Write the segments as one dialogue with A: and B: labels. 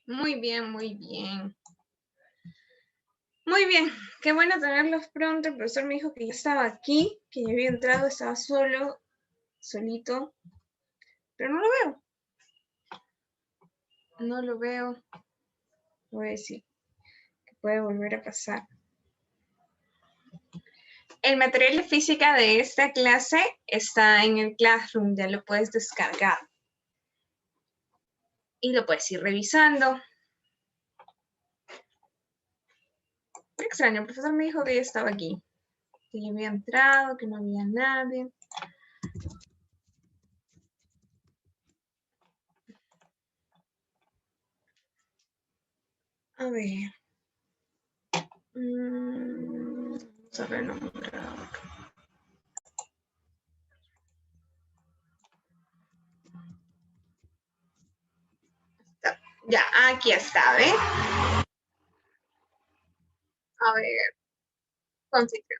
A: Muy bien, muy bien. Muy bien, qué bueno tenerlos pronto. El profesor me dijo que ya estaba aquí, que ya había entrado, estaba solo, solito, pero no lo veo. No lo veo. Voy a decir que puede volver a pasar. El material de física de esta clase está en el Classroom, ya lo puedes descargar. Y lo puedes ir revisando. Qué extraño, el profesor me dijo que ya estaba aquí, que ya había entrado, que no había nadie. A ver. Vamos a renombrar. Ya, aquí está, ¿ve? A ver, concentre.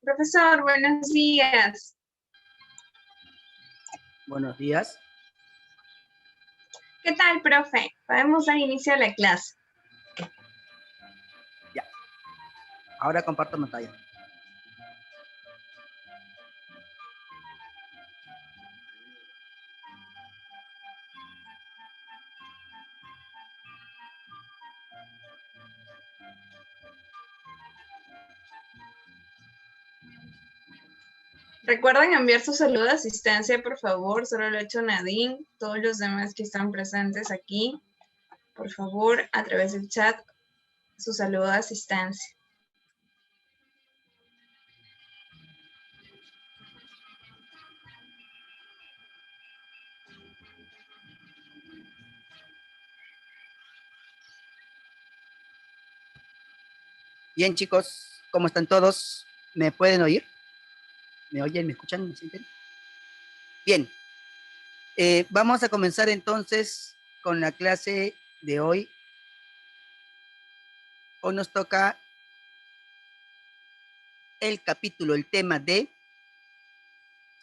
A: Profesor, buenos días.
B: Buenos días.
A: ¿Qué tal, profe? Podemos dar inicio a la clase.
B: Ya. Ahora comparto pantalla.
A: Recuerden enviar su saludo de asistencia, por favor. Solo lo ha hecho Nadine. Todos los demás que están presentes aquí, por favor, a través del chat, su saludo de asistencia.
B: Bien, chicos, ¿cómo están todos? ¿Me pueden oír? ¿Me oyen? ¿Me escuchan? ¿Me sienten? Bien. Vamos a comenzar entonces con la clase de hoy. Hoy nos toca el capítulo, el tema de...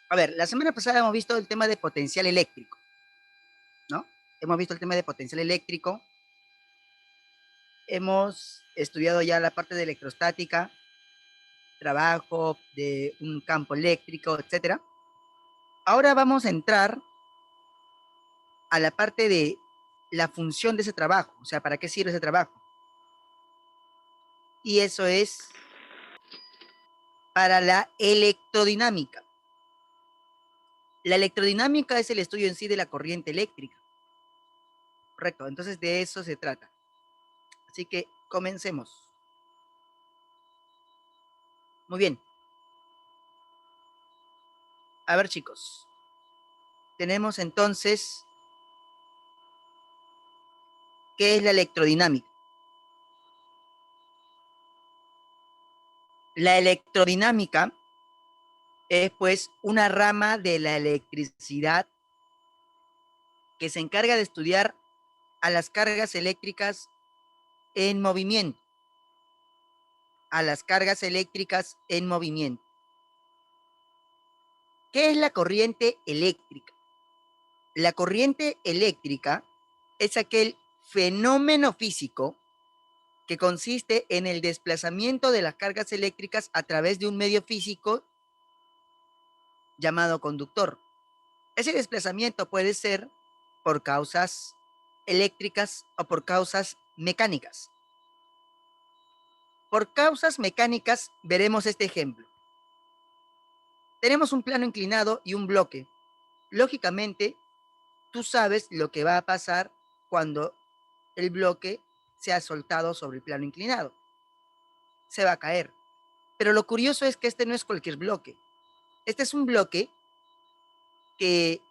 B: A ver, la semana pasada hemos visto el tema de potencial eléctrico, ¿no? Hemos visto el tema de potencial eléctrico. Hemos estudiado ya la parte de electrostática, trabajo de un campo eléctrico, etcétera. Ahora vamos a entrar a la parte de la función de ese trabajo, o sea, ¿para qué sirve ese trabajo? Y eso es para la electrodinámica. La electrodinámica es el estudio en sí de la corriente eléctrica. Correcto, entonces de eso se trata. Así que comencemos. Muy bien. A ver, chicos. Tenemos entonces, ¿qué es la electrodinámica? La electrodinámica es pues una rama de la electricidad que se encarga de estudiar a las cargas eléctricas en movimiento. A las cargas eléctricas en movimiento. ¿Qué es la corriente eléctrica? La corriente eléctrica es aquel fenómeno físico que consiste en el desplazamiento de las cargas eléctricas a través de un medio físico llamado conductor. Ese desplazamiento puede ser por causas eléctricas o por causas mecánicas. Por causas mecánicas veremos este ejemplo. Tenemos un plano inclinado y un bloque. Lógicamente, tú sabes lo que va a pasar cuando el bloque sea soltado sobre el plano inclinado. Se va a caer. Pero lo curioso es que este no es cualquier bloque. Este es un bloque que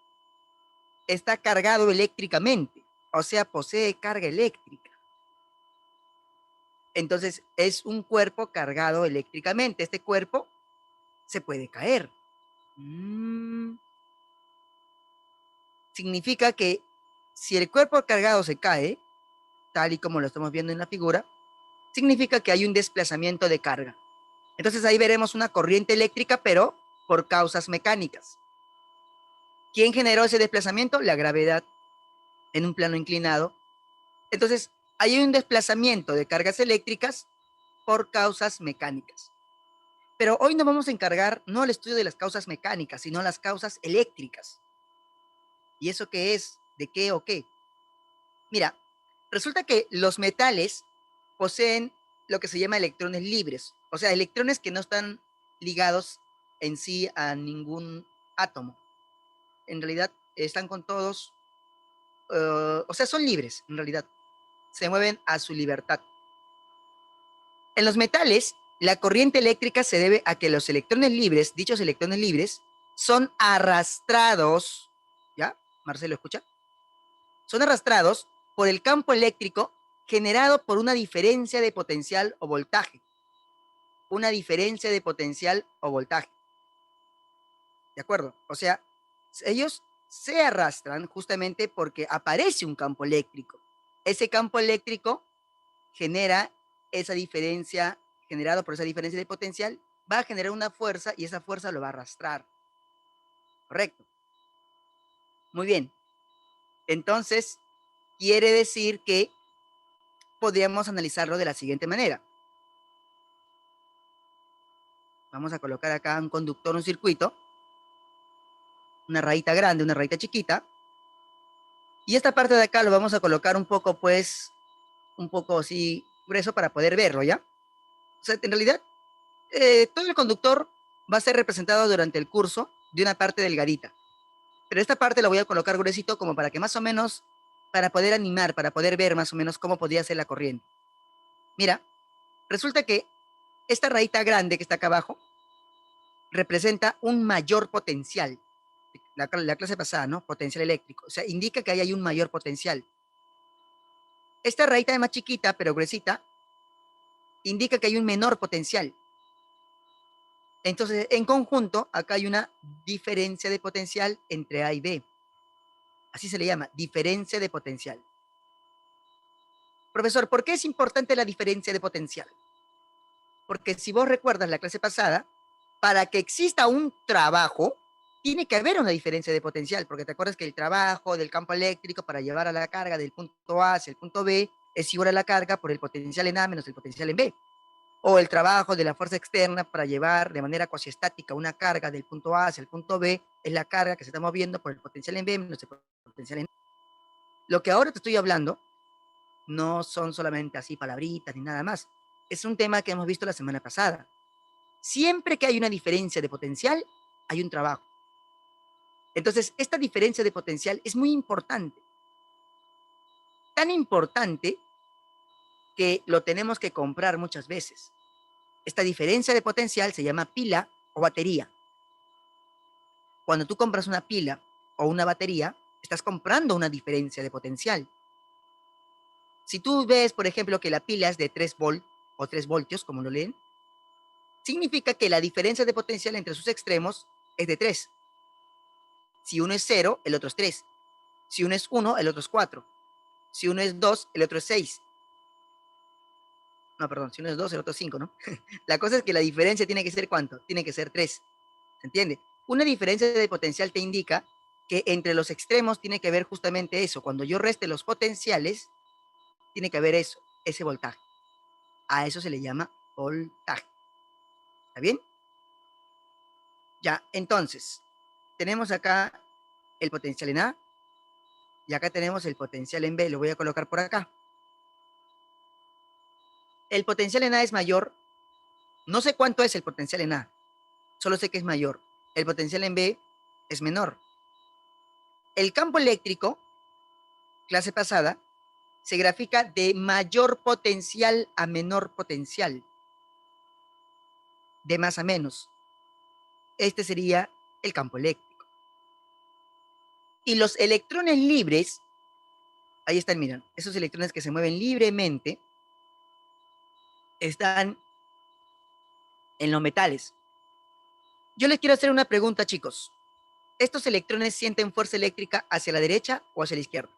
B: está cargado eléctricamente, o sea, posee carga eléctrica. Entonces, es un cuerpo cargado eléctricamente. Este cuerpo se puede caer. Significa que si el cuerpo cargado se cae, tal y como lo estamos viendo en la figura, significa que hay un desplazamiento de carga. Entonces ahí veremos una corriente eléctrica, pero por causas mecánicas. ¿Quién generó ese desplazamiento? La gravedad en un plano inclinado Entonces, hay un desplazamiento de cargas eléctricas por causas mecánicas. Pero hoy nos vamos a encargar no al estudio de las causas mecánicas, sino las causas eléctricas. ¿Y eso qué es? ¿De qué o qué? Mira, resulta que los metales poseen lo que se llama electrones libres, o sea, electrones que no están ligados en sí a ningún átomo. En realidad están con todos, o sea, son libres, en realidad. Se mueven a su libertad. En los metales, la corriente eléctrica se debe a que los electrones libres, dichos electrones libres, son arrastrados, ¿ya? Marcelo, ¿escucha? Son arrastrados por el campo eléctrico generado por una diferencia de potencial o voltaje. Una diferencia de potencial o voltaje. ¿De acuerdo? O sea, ellos se arrastran justamente porque aparece un campo eléctrico. Ese campo eléctrico genera esa diferencia, generado por esa diferencia de potencial, va a generar una fuerza y esa fuerza lo va a arrastrar. ¿Correcto? Muy bien. Entonces, quiere decir que podríamos analizarlo de la siguiente manera. Vamos a colocar acá un conductor, un circuito, una rayita grande, una rayita chiquita, y esta parte de acá lo vamos a colocar un poco, pues, un poco así grueso para poder verlo, ¿ya? O sea, en realidad, todo el conductor va a ser representado durante el curso de una parte delgadita. Pero esta parte la voy a colocar gruesito como para que más o menos, para poder animar, para poder ver más o menos cómo podría ser la corriente. Mira, resulta que esta rayita grande que está acá abajo representa un mayor potencial. La clase pasada, ¿no? Potencial eléctrico. O sea, indica que ahí hay un mayor potencial. Esta rayita más chiquita, pero gruesita, indica que hay un menor potencial. Entonces, en conjunto, acá hay una diferencia de potencial entre A y B. Así se le llama, diferencia de potencial. Profesor, ¿por qué es importante la diferencia de potencial? Porque si vos recuerdas la clase pasada, para que exista un trabajo, tiene que haber una diferencia de potencial, porque te acuerdas que el trabajo del campo eléctrico para llevar a la carga del punto A hacia el punto B es igual a la carga por el potencial en A menos el potencial en B. O el trabajo de la fuerza externa para llevar de manera cuasiestática una carga del punto A hacia el punto B es la carga que se está moviendo por el potencial en B menos el potencial en A. Lo que ahora te estoy hablando no son solamente así palabritas ni nada más. Es un tema que hemos visto la semana pasada. Siempre que hay una diferencia de potencial, hay un trabajo. Entonces, esta diferencia de potencial es muy importante. Tan importante que lo tenemos que comprar muchas veces. Esta diferencia de potencial se llama pila o batería. Cuando tú compras una pila o una batería, estás comprando una diferencia de potencial. Si tú ves, por ejemplo, que la pila es de 3 volt o 3 voltios, como lo leen, significa que la diferencia de potencial entre sus extremos es de 3. Si uno es 0, el otro es 3. Si uno es 1, el otro es 4. Si uno es 2, el otro es 6. No, perdón, si uno es 2, el otro es 5, ¿no? La cosa es que la diferencia tiene que ser ¿cuánto? Tiene que ser 3. ¿Se entiende? Una diferencia de potencial te indica que entre los extremos tiene que haber justamente eso. Cuando yo reste los potenciales, tiene que haber eso, ese voltaje. A eso se le llama voltaje. ¿Está bien? Ya, entonces, tenemos acá el potencial en A y acá tenemos el potencial en B. Lo voy a colocar por acá. El potencial en A es mayor. No sé cuánto es el potencial en A, solo sé que es mayor. El potencial en B es menor. El campo eléctrico, clase pasada, se grafica de mayor potencial a menor potencial, de más a menos. Este sería el campo eléctrico. Y los electrones libres, ahí están, miren, esos electrones que se mueven libremente, están en los metales. Yo les quiero hacer una pregunta, chicos. ¿Estos electrones sienten fuerza eléctrica hacia la derecha o hacia la izquierda?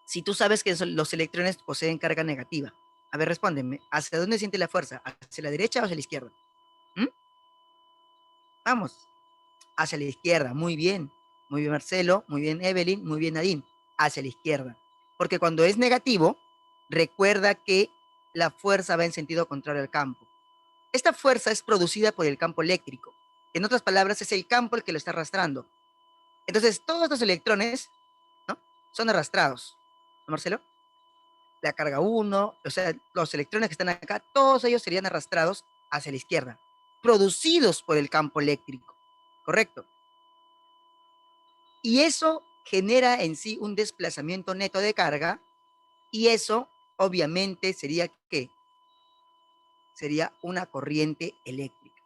B: Si tú sabes que los electrones poseen carga negativa. A ver, respóndeme. ¿Hacia dónde siente la fuerza? ¿Hacia la derecha o hacia la izquierda? ¿Mm? Vamos. Hacia la izquierda. Muy bien. Muy bien, Marcelo. Muy bien, Evelyn. Muy bien, Nadine. Hacia la izquierda. Porque cuando es negativo, recuerda que la fuerza va en sentido contrario al campo. Esta fuerza es producida por el campo eléctrico. En otras palabras, es el campo el que lo está arrastrando. Entonces, todos estos electrones, ¿no?, son arrastrados. ¿No, Marcelo? La carga 1, o sea, los electrones que están acá, todos ellos serían arrastrados hacia la izquierda, producidos por el campo eléctrico. ¿Correcto? Y eso genera en sí un desplazamiento neto de carga, y eso obviamente sería ¿qué? Sería una corriente eléctrica.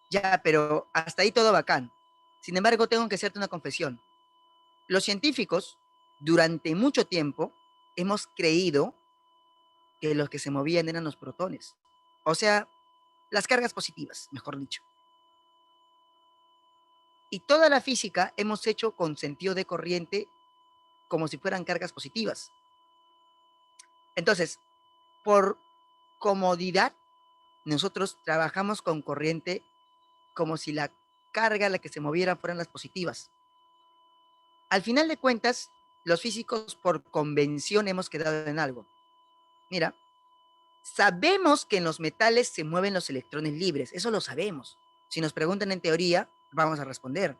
B: Ya, pero hasta ahí todo bacán. Sin embargo, tengo que hacerte una confesión. Los científicos, durante mucho tiempo, hemos creído que los que se movían eran los protones. O sea, las cargas positivas, mejor dicho. Y toda la física hemos hecho con sentido de corriente como si fueran cargas positivas. Entonces, por comodidad, nosotros trabajamos con corriente como si la carga a la que se moviera fueran las positivas. Al final de cuentas, los físicos por convención hemos quedado en algo. Mira, sabemos que en los metales se mueven los electrones libres, eso lo sabemos. Si nos preguntan en teoría, vamos a responder.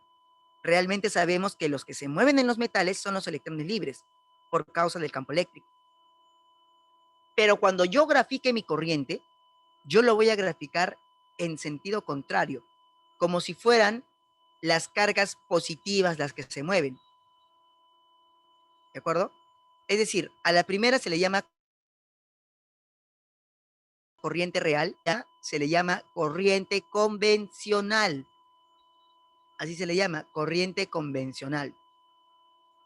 B: Realmente sabemos que los que se mueven en los metales son los electrones libres, por causa del campo eléctrico. Pero cuando yo grafique mi corriente, yo lo voy a graficar en sentido contrario, como si fueran las cargas positivas las que se mueven. ¿De acuerdo? Es decir, a la primera se le llama corriente real, ya se le llama corriente convencional. Así se le llama, corriente convencional.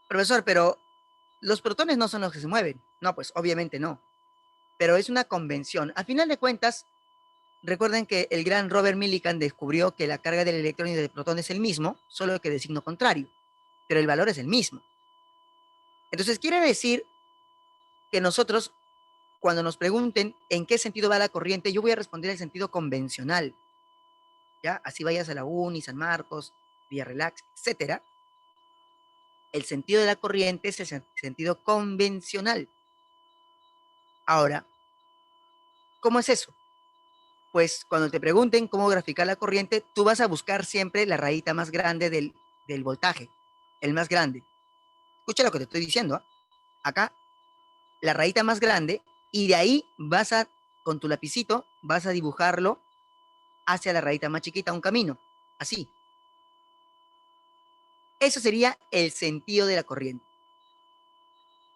B: Profesor, pero los protones no son los que se mueven. No, pues obviamente no. Pero es una convención. A final de cuentas, recuerden que el gran Robert Millikan descubrió que la carga del electrón y del protón es el mismo, solo que de signo contrario. Pero el valor es el mismo. Entonces quiere decir que nosotros, cuando nos pregunten en qué sentido va la corriente, yo voy a responder el sentido convencional. ¿Ya? Así vayas a la Uni, San Marcos, Villa Relax, etcétera. El sentido de la corriente es el sentido convencional. Ahora, ¿cómo es eso? Pues cuando te pregunten cómo graficar la corriente, tú vas a buscar siempre la rayita más grande del voltaje, el más grande. Escucha lo que te estoy diciendo, ¿eh? Acá, la rayita más grande, y de ahí vas a, con tu lapicito, vas a dibujarlo hacia la rayita más chiquita, un camino, así. Eso sería el sentido de la corriente.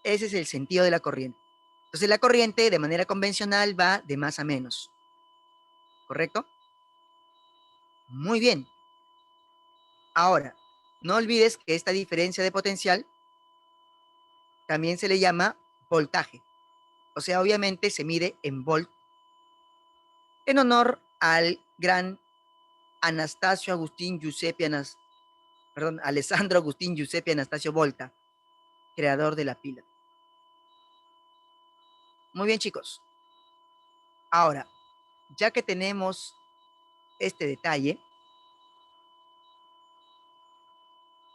B: Ese es el sentido de la corriente. Entonces la corriente de manera convencional va de más a menos. ¿Correcto? Muy bien. Ahora, no olvides que esta diferencia de potencial también se le llama voltaje. O sea, obviamente se mide en volt, en honor al gran Anastasio Agustín Giuseppe Alessandro Agustín Giuseppe Anastasio Volta, creador de la pila. Muy bien, chicos. Ahora, ya que tenemos este detalle,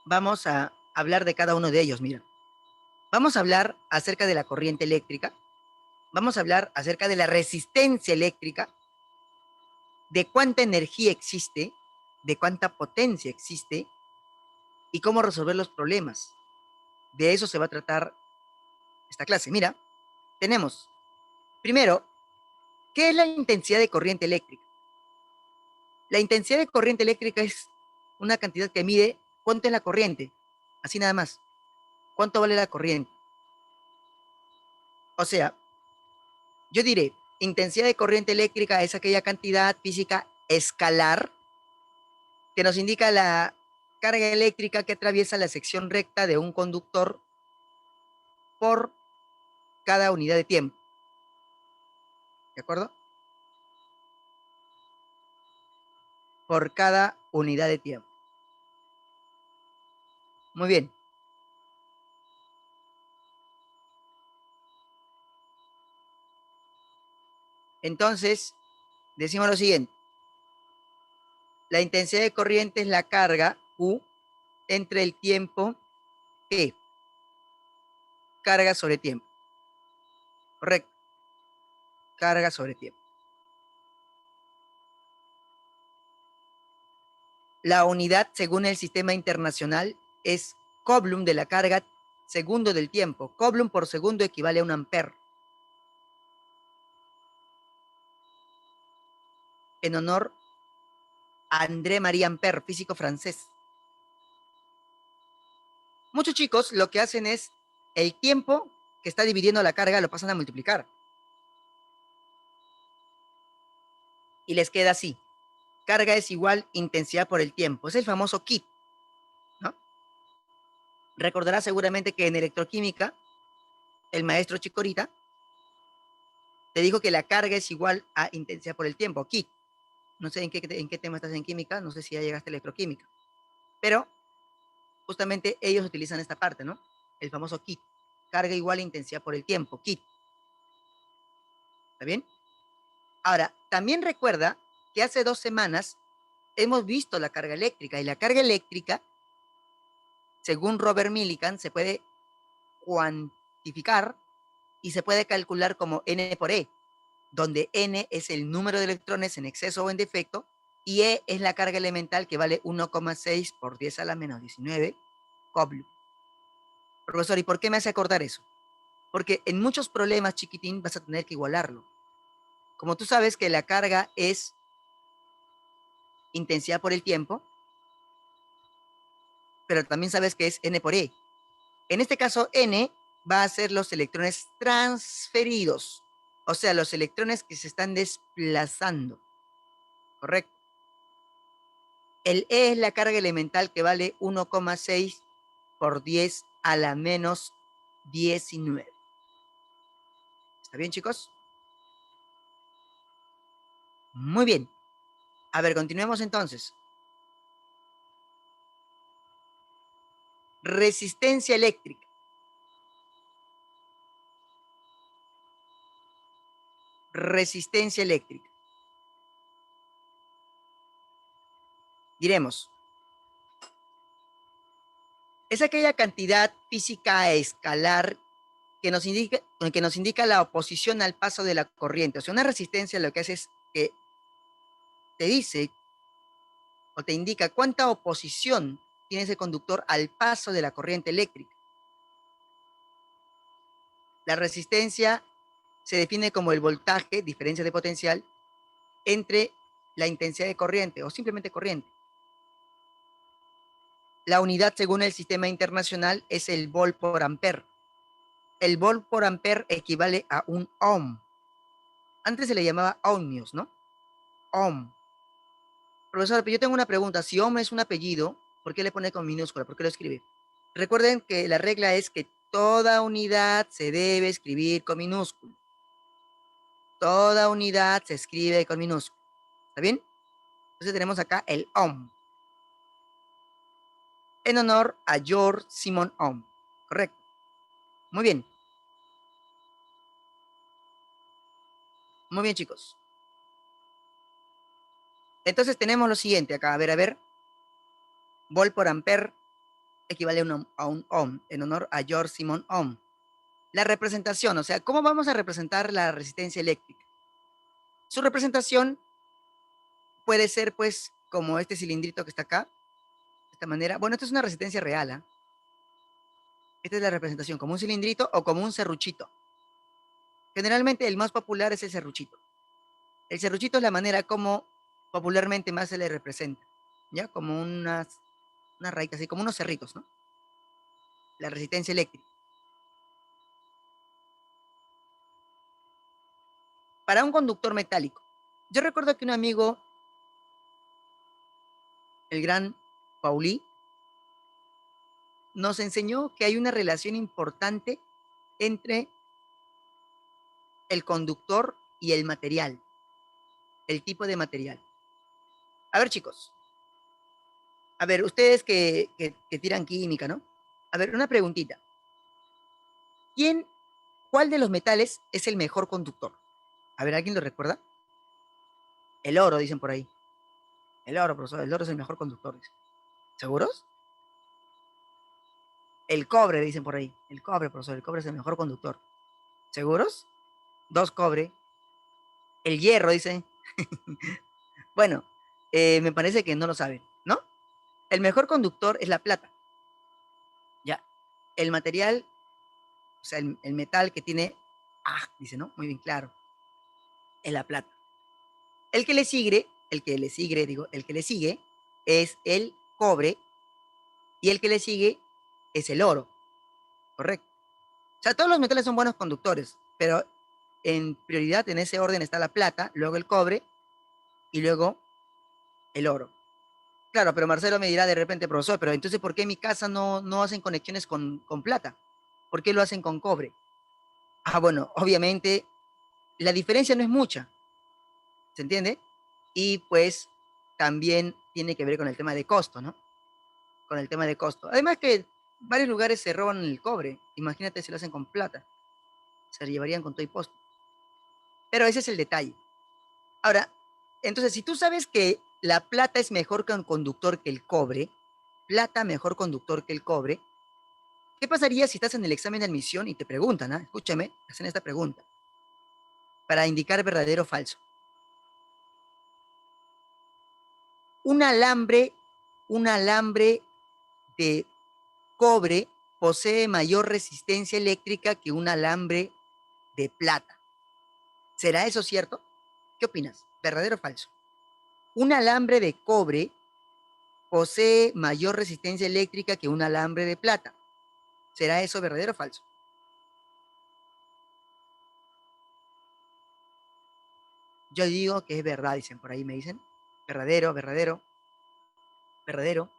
B: vamos a hablar de cada uno de ellos. Mira, vamos a hablar acerca de la corriente eléctrica, vamos a hablar acerca de la resistencia eléctrica, de cuánta energía existe, de cuánta potencia existe y cómo resolver los problemas. De eso se va a tratar esta clase. Mira, tenemos, primero, ¿qué es la intensidad de corriente eléctrica? La intensidad de corriente eléctrica es una cantidad que mide cuánto es la corriente, así nada más. ¿Cuánto vale la corriente? O sea, yo diré, intensidad de corriente eléctrica es aquella cantidad física escalar que nos indica la carga eléctrica que atraviesa la sección recta de un conductor por cada unidad de tiempo. ¿De acuerdo? Por cada unidad de tiempo. Muy bien. Entonces, decimos lo siguiente. La intensidad de corriente es la carga Q entre el tiempo T. carga sobre tiempo. Correcto. Carga sobre tiempo. La unidad, según el sistema internacional, es Coulomb de la carga segundo del tiempo. Coulomb por segundo equivale a un ampere. En honor a André-Marie Ampère, físico francés. Muchos chicos lo que hacen es el tiempo que está dividiendo la carga lo pasan a multiplicar. Y les queda así. Carga es igual intensidad por el tiempo. Es el famoso kit, ¿no? Recordará seguramente que en electroquímica, el maestro Chikorita te dijo que la carga es igual a intensidad por el tiempo, kit. No sé en qué tema estás en química, no sé si ya llegaste a electroquímica. Pero justamente ellos utilizan esta parte, ¿no? El famoso kit. Carga igual a intensidad por el tiempo, kit. ¿Está bien? Ahora, también recuerda que hace 2 semanas hemos visto la carga eléctrica y la carga eléctrica, según Robert Millikan, se puede cuantificar y se puede calcular como N por E, donde N es el número de electrones en exceso o en defecto y E es la carga elemental que vale 1,6 por 10 a la menos 19 Coulomb. Profesor, ¿y por qué me hace acordar eso? Porque en muchos problemas, chiquitín, vas a tener que igualarlo. Como tú sabes que la carga es intensidad por el tiempo, pero también sabes que es N por E. En este caso, N va a ser los electrones transferidos, o sea, los electrones que se están desplazando. ¿Correcto? El E es la carga elemental que vale 1,6 por 10 a la menos 19. ¿Está bien, chicos? Muy bien. A ver, continuemos entonces. Resistencia eléctrica. Resistencia eléctrica. Diremos, es aquella cantidad física escalar que nos indica la oposición al paso de la corriente. O sea, una resistencia lo que hace es que te dice o te indica cuánta oposición tiene ese conductor al paso de la corriente eléctrica. La resistencia se define como el voltaje, diferencia de potencial, entre la intensidad de corriente o simplemente corriente. La unidad según el sistema internacional es el volt por ampere. El volt por ampere equivale a un ohm. Antes se le llamaba ohmios, ¿no? Ohm. Profesor, pero yo tengo una pregunta. Si ohm es un apellido, ¿por qué le pone con minúscula? ¿Por qué lo escribe? Recuerden que la regla es que toda unidad se debe escribir con minúscula. Toda unidad se escribe con minúscula. ¿Está bien? Entonces tenemos acá el ohm. En honor a George Simon Ohm. Correcto. Muy bien. Muy bien, chicos. Entonces tenemos lo siguiente acá. A ver. Volt por ampere equivale a un ohm, en honor a George Simon Ohm. La representación, o sea, ¿cómo vamos a representar la resistencia eléctrica? Su representación puede ser, pues, como este cilindrito que está acá, de esta manera. Bueno, esto es una resistencia real, ¿eh? Esta es la representación, como un cilindrito o como un serruchito. Generalmente el más popular es el serruchito. El serruchito es la manera como popularmente más se le representa, ¿ya? Como una raíz, así como unos cerritos, ¿no? La resistencia eléctrica. Para un conductor metálico. Yo recuerdo que un amigo, el gran Pauli, nos enseñó que hay una relación importante entre el conductor y el material, el tipo de material. A ver, chicos. A ver, ustedes que tiran química, ¿no? A ver, una preguntita. ¿Cuál de los metales es el mejor conductor? A ver, ¿alguien lo recuerda? El oro, dicen por ahí. El oro, profesor, el oro es el mejor conductor. ¿Seguros? El cobre, dicen por ahí. El cobre, profesor, el cobre es el mejor conductor. ¿Seguros? 2 cobre. El hierro, dicen. Bueno, me parece que no lo saben, ¿no? El mejor conductor es la plata. Ya. El material, o sea, el metal que tiene, dice, ¿no? Muy bien claro, es la plata. El que le sigue, el que le sigue es el cobre y el que le sigue es el oro, ¿correcto? O sea, todos los metales son buenos conductores, pero en prioridad en ese orden está la plata, luego el cobre y luego el oro. Claro, pero Marcelo me dirá de repente, profesor, pero entonces, ¿por qué en mi casa no hacen conexiones con plata? ¿Por qué lo hacen con cobre? Bueno, obviamente la diferencia no es mucha, ¿se entiende? Y pues también tiene que ver con el tema de costo, ¿no? Con el tema de costo. Además que varios lugares se roban el cobre. Imagínate si lo hacen con plata. Se lo llevarían con todo y posto. Pero ese es el detalle. Ahora, entonces, si tú sabes que la plata es mejor que un conductor que el cobre, plata mejor conductor que el cobre, ¿qué pasaría si estás en el examen de admisión y te preguntan, escúchame, hacen esta pregunta, para indicar verdadero o falso? Un alambre, un alambre de cobre posee mayor resistencia eléctrica que un alambre de plata. ¿Será eso cierto? ¿Qué opinas? ¿Verdadero o falso? Un alambre de cobre posee mayor resistencia eléctrica que un alambre de plata. ¿Será eso verdadero o falso? Yo digo que es verdad, dicen por ahí, me dicen. Verdadero, verdadero, verdadero,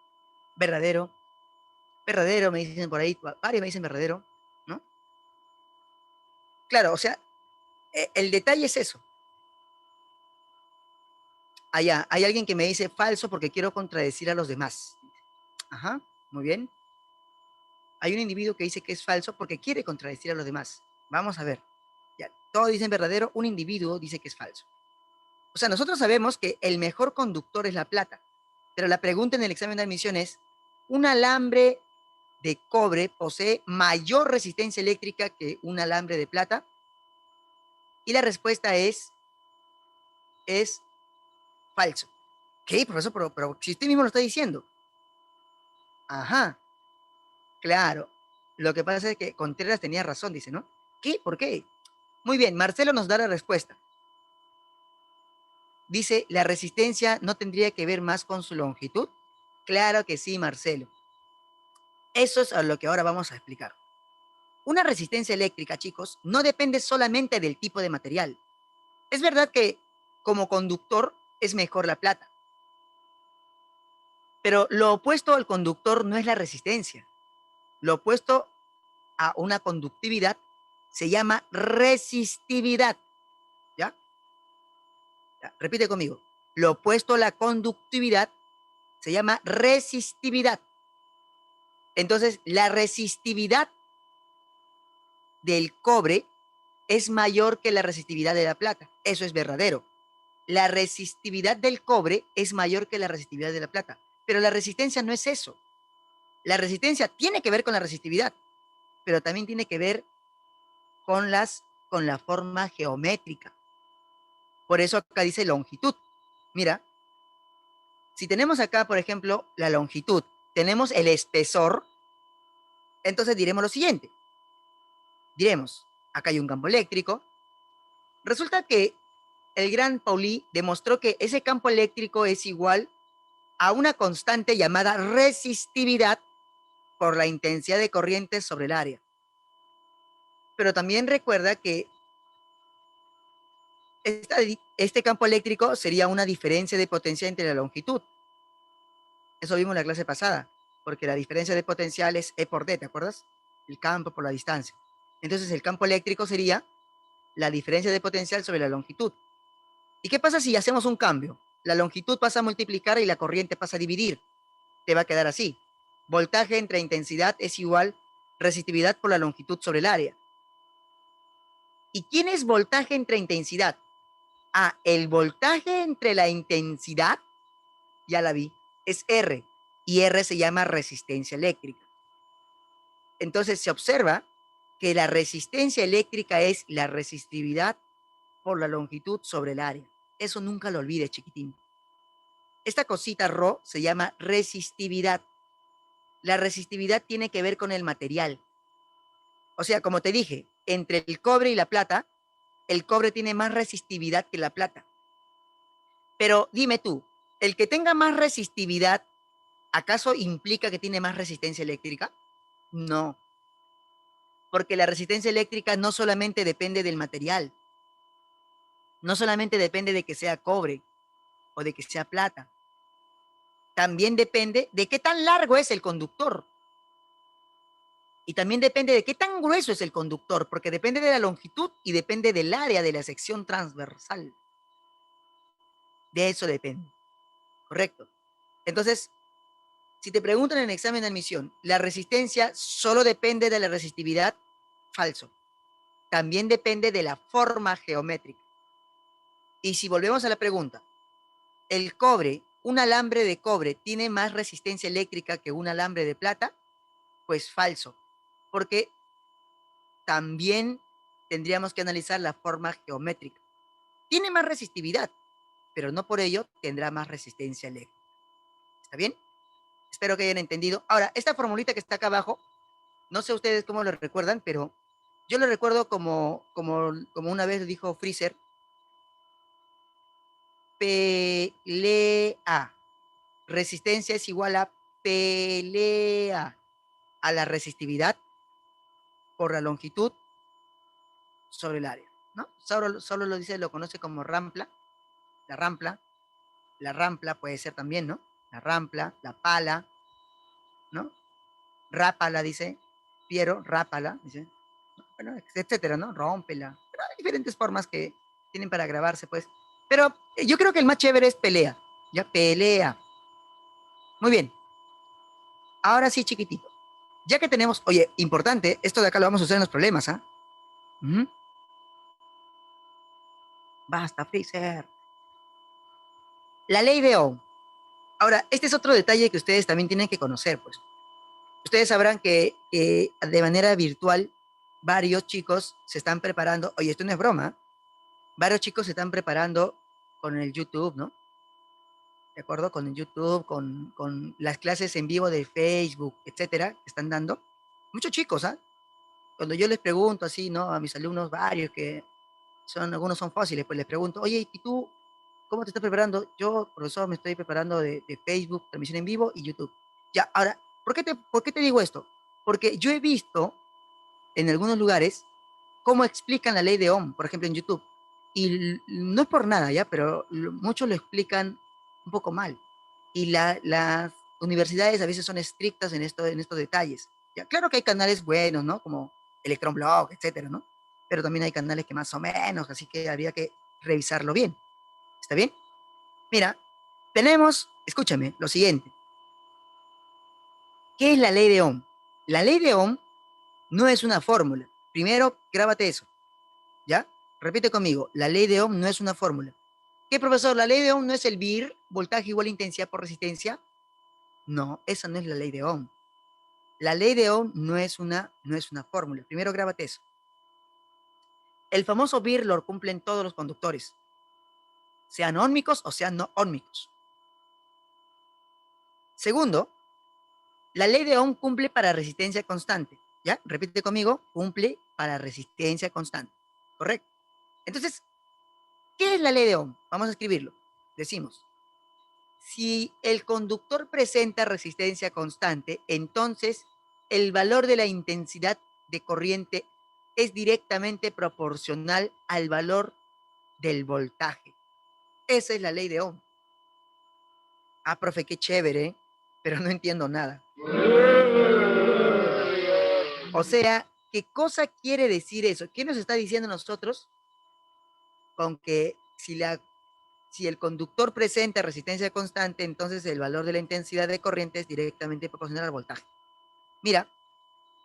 B: verdadero, verdadero, me dicen por ahí. Varios me dicen verdadero, ¿no? Claro, o sea, el detalle es eso. Allá, hay alguien que me dice falso porque quiero contradecir a los demás. Ajá, muy bien. Hay un individuo que dice que es falso porque quiere contradecir a los demás. Vamos a ver. Ya, todos dicen verdadero, un individuo dice que es falso. O sea, nosotros sabemos que el mejor conductor es la plata, pero la pregunta en el examen de admisión es, ¿un alambre de cobre posee mayor resistencia eléctrica que un alambre de plata? Y la respuesta es falso. ¿Qué, profesor? Pero si usted mismo lo está diciendo. Ajá, claro. Lo que pasa es que Contreras tenía razón, dice, ¿no? ¿Qué? ¿Por qué? Muy bien, Marcelo nos da la respuesta. Dice, ¿la resistencia no tendría que ver más con su longitud? Claro que sí, Marcelo. Eso es a lo que ahora vamos a explicar. Una resistencia eléctrica, chicos, no depende solamente del tipo de material. Es verdad que como conductor es mejor la plata, pero lo opuesto al conductor no es la resistencia. Lo opuesto a una conductividad se llama resistividad. ¿Ya? Ya, repite conmigo. Lo opuesto a la conductividad se llama resistividad. Entonces, la resistividad del cobre es mayor que la resistividad de la plata. Eso es verdadero. La resistividad del cobre es mayor que la resistividad de la plata. Pero la resistencia no es eso. La resistencia tiene que ver con la resistividad, pero también tiene que ver con la forma geométrica. Por eso acá dice longitud. Mira, si tenemos acá, por ejemplo, la longitud, tenemos el espesor, entonces diremos lo siguiente. Diremos, acá hay un campo eléctrico. Resulta que el gran Pauli demostró que ese campo eléctrico es igual a una constante llamada resistividad por la intensidad de corriente sobre el área. Pero también recuerda que este campo eléctrico sería una diferencia de potencia entre la longitud. Eso vimos en la clase pasada, porque la diferencia de potencial es E por D, ¿te acuerdas? El campo por la distancia. Entonces el campo eléctrico sería la diferencia de potencial sobre la longitud. ¿Y qué pasa si hacemos un cambio? La longitud pasa a multiplicar y la corriente pasa a dividir. Te va a quedar así. Voltaje entre intensidad es igual resistividad por la longitud sobre el área. ¿Y quién es voltaje entre intensidad? El voltaje entre la intensidad, ya la vi, es R. Y R se llama resistencia eléctrica. Entonces se observa que la resistencia eléctrica es la resistividad por la longitud sobre el área. Eso nunca lo olvides, chiquitín. Esta cosita Rho se llama resistividad. La resistividad tiene que ver con el material. O sea, como te dije, entre el cobre y la plata, el cobre tiene más resistividad que la plata. Pero dime tú, ¿el que tenga más resistividad, acaso implica que tiene más resistencia eléctrica? No, porque la resistencia eléctrica no solamente depende del material, no solamente depende de que sea cobre o de que sea plata, también depende de qué tan largo es el conductor. Y también depende de qué tan grueso es el conductor, porque depende de la longitud y depende del área de la sección transversal. De eso depende. Correcto. Entonces, si te preguntan en el examen de admisión, ¿la resistencia solo depende de la resistividad? Falso. También depende de la forma geométrica. Y si volvemos a la pregunta, ¿el cobre, un alambre de cobre, tiene más resistencia eléctrica que un alambre de plata? Pues falso, porque también tendríamos que analizar la forma geométrica. Tiene más resistividad, pero no por ello tendrá más resistencia eléctrica. ¿Está bien? Espero que hayan entendido. Ahora, esta formulita que está acá abajo, no sé ustedes cómo lo recuerdan, pero yo lo recuerdo como una vez dijo Freezer, pelea. Resistencia es igual a pelea a la resistividad por la longitud sobre el área, ¿no? Solo lo dice, lo conoce como rampla, la rampla, la rampla puede ser también, ¿no? La rampla, la pala, ¿no? Rápala, dice Piero, rápala, dice, bueno, etcétera, ¿no? Rómpela. Pero hay diferentes formas que tienen para grabarse, pues. Pero yo creo que el más chévere es pelea, ya, pelea. Muy bien. Ahora sí, chiquitito. Ya que tenemos, oye, importante, esto de acá lo vamos a usar en los problemas, ¿ah? ¿Mm? Basta, Freezer. La ley de Ohm. Ahora, este es otro detalle que ustedes también tienen que conocer, pues. Ustedes sabrán que de manera virtual varios chicos se están preparando, oye, esto no es broma, varios chicos se están preparando con el YouTube, ¿no? ¿De acuerdo? Con el YouTube, con las clases en vivo de Facebook, etcétera, que están dando. Muchos chicos, ¿ah? Cuando yo les pregunto así, ¿no? A mis alumnos, varios que algunos son fáciles, pues les pregunto, oye, ¿y tú cómo te estás preparando? Yo, profesor, me estoy preparando de Facebook, transmisión en vivo y YouTube. Ya, ahora, ¿por qué te digo esto? Porque yo he visto en algunos lugares cómo explican la ley de Ohm, por ejemplo, en YouTube. Y no es por nada, ¿ya? Pero muchos lo explican un poco mal. Y las universidades a veces son estrictas en estos detalles. Ya, claro que hay canales buenos, ¿no? Como Electron Blog, etcétera, ¿no? Pero también hay canales que más o menos, así que habría que revisarlo bien. ¿Está bien? Mira, tenemos, escúchame, lo siguiente. ¿Qué es la ley de Ohm? La ley de Ohm no es una fórmula. Primero, grábate eso, ¿ya? Repite conmigo, la ley de Ohm no es una fórmula. ¿Qué, profesor? ¿La ley de Ohm no es el VIR, voltaje igual a intensidad por resistencia? No, esa no es la ley de Ohm. La ley de Ohm no es una fórmula. Primero, grábate eso. El famoso VIR lo cumplen todos los conductores, sean óhmicos o sean no óhmicos. Segundo, la ley de Ohm cumple para resistencia constante. ¿Ya? Repite conmigo, cumple para resistencia constante. ¿Correcto? Entonces, ¿qué es la ley de Ohm? Vamos a escribirlo. Decimos, si el conductor presenta resistencia constante, entonces el valor de la intensidad de corriente es directamente proporcional al valor del voltaje. Esa es la ley de Ohm. Ah, profe, qué chévere, ¿eh? Pero no entiendo nada. O sea, ¿qué cosa quiere decir eso? ¿Qué nos está diciendo nosotros con que si el conductor presenta resistencia constante, entonces el valor de la intensidad de corriente es directamente proporcional al voltaje? Mira,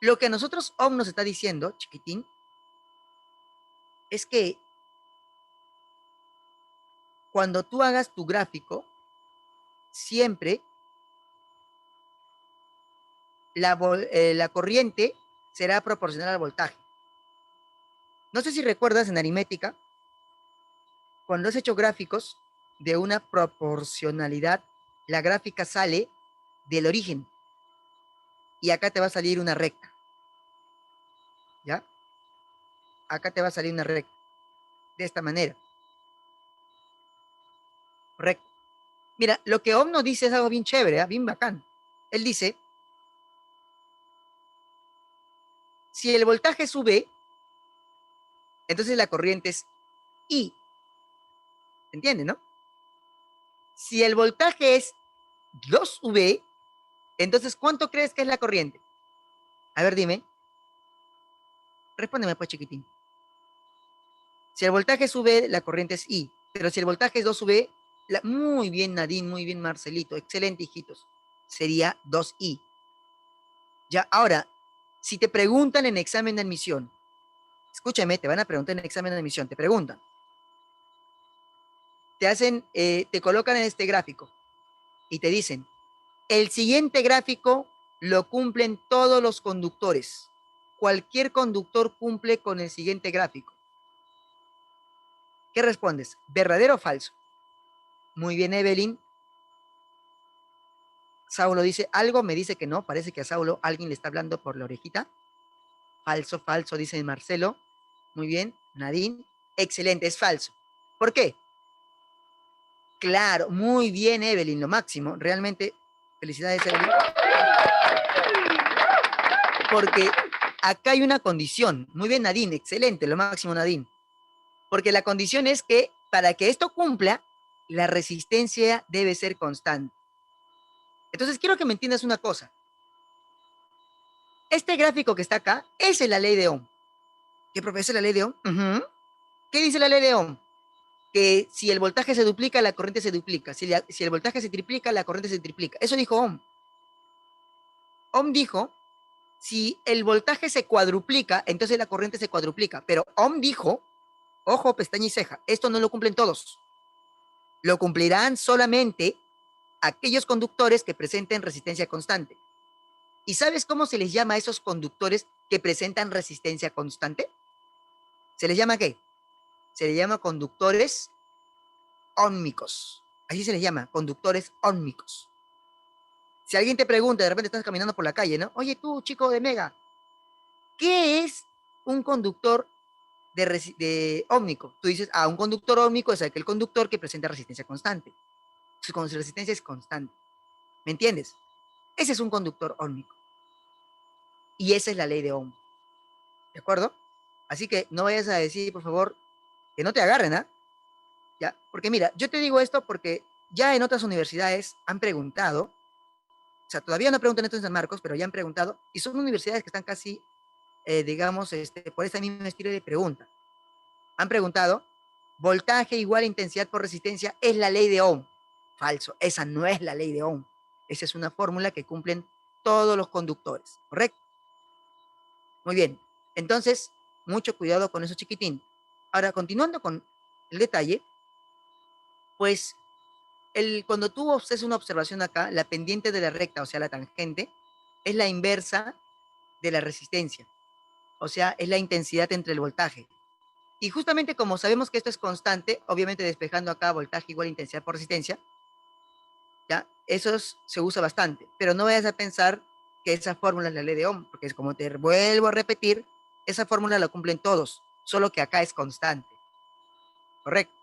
B: lo que a nosotros Ohm nos está diciendo, chiquitín, es que cuando tú hagas tu gráfico, siempre la corriente será proporcional al voltaje. No sé si recuerdas en aritmética, cuando has hecho gráficos de una proporcionalidad, la gráfica sale del origen y acá te va a salir una recta, ¿ya? Acá te va a salir una recta, de esta manera. Correcto. Mira, lo que Ohm nos dice es algo bien chévere, ¿eh? Bien bacán. Él dice, si el voltaje es V, entonces la corriente es I. ¿Entiendes, no? Si el voltaje es 2V, entonces ¿cuánto crees que es la corriente? A ver, dime. Respóndeme pues, chiquitín. Si el voltaje es V, la corriente es I. Pero si el voltaje es 2V, muy bien, Nadine, muy bien, Marcelito. Excelente, hijitos. Sería 2I. Ya, ahora, si te preguntan en examen de admisión, escúchame, te van a preguntar en examen de admisión, te preguntan, te colocan en este gráfico y te dicen, el siguiente gráfico lo cumplen todos los conductores. Cualquier conductor cumple con el siguiente gráfico. ¿Qué respondes? ¿Verdadero o falso? Muy bien, Evelyn. Saulo dice, algo me dice que no, parece que a Saulo alguien le está hablando por la orejita. Falso, falso, dice Marcelo. Muy bien, Nadine. Excelente, es falso. ¿Por qué? Claro, muy bien, Evelyn, lo máximo. Realmente, felicidades, Evelyn. Porque acá hay una condición. Muy bien, Nadine, excelente, lo máximo, Nadine. Porque la condición es que para que esto cumpla, la resistencia debe ser constante. Entonces, quiero que me entiendas una cosa. Este gráfico que está acá, esa es la ley de Ohm. ¿Qué, profe? ¿Esa es la ley de Ohm? ¿Qué dice la ley de Ohm? Que si el voltaje se duplica, la corriente se duplica. Si el voltaje se triplica, la corriente se triplica. Eso dijo Ohm. Ohm dijo, si el voltaje se cuadruplica, entonces la corriente se cuadruplica. Pero Ohm dijo, ojo, pestaña y ceja, esto no lo cumplen todos. Lo cumplirán solamente aquellos conductores que presenten resistencia constante. ¿Y sabes cómo se les llama a esos conductores que presentan resistencia constante? ¿Se les llama qué? Se les llama conductores óhmicos. Así se les llama, conductores óhmicos. Si alguien te pregunta, de repente estás caminando por la calle, ¿no? Oye, tú, chico de Mega, ¿qué es un conductor de óhmico? Tú dices, un conductor óhmico es aquel conductor que presenta resistencia constante. Su resistencia es constante. ¿Me entiendes? Ese es un conductor óhmico. Y esa es la ley de Ohm. ¿De acuerdo? Así que no vayas a decir, por favor, que no te agarren, ¿ah? ¿Ya? Porque mira, yo te digo esto porque ya en otras universidades han preguntado, o sea, todavía no preguntan esto en San Marcos, pero ya han preguntado, y son universidades que están casi, digamos, por ese mismo estilo de pregunta. Han preguntado, voltaje igual a intensidad por resistencia, ¿es la ley de Ohm? Falso, esa no es la ley de Ohm. Esa es una fórmula que cumplen todos los conductores, ¿correcto? Muy bien, entonces, mucho cuidado con eso, chiquitín. Ahora, continuando con el detalle, pues cuando tú haces una observación acá, la pendiente de la recta, o sea, la tangente, es la inversa de la resistencia. O sea, es la intensidad entre el voltaje. Y justamente como sabemos que esto es constante, obviamente despejando acá voltaje igual a intensidad por resistencia, ¿ya? Eso se usa bastante. Pero no vayas a pensar que esa fórmula es la ley de Ohm, porque es como te vuelvo a repetir, esa fórmula la cumplen todos, solo que acá es constante. ¿Correcto?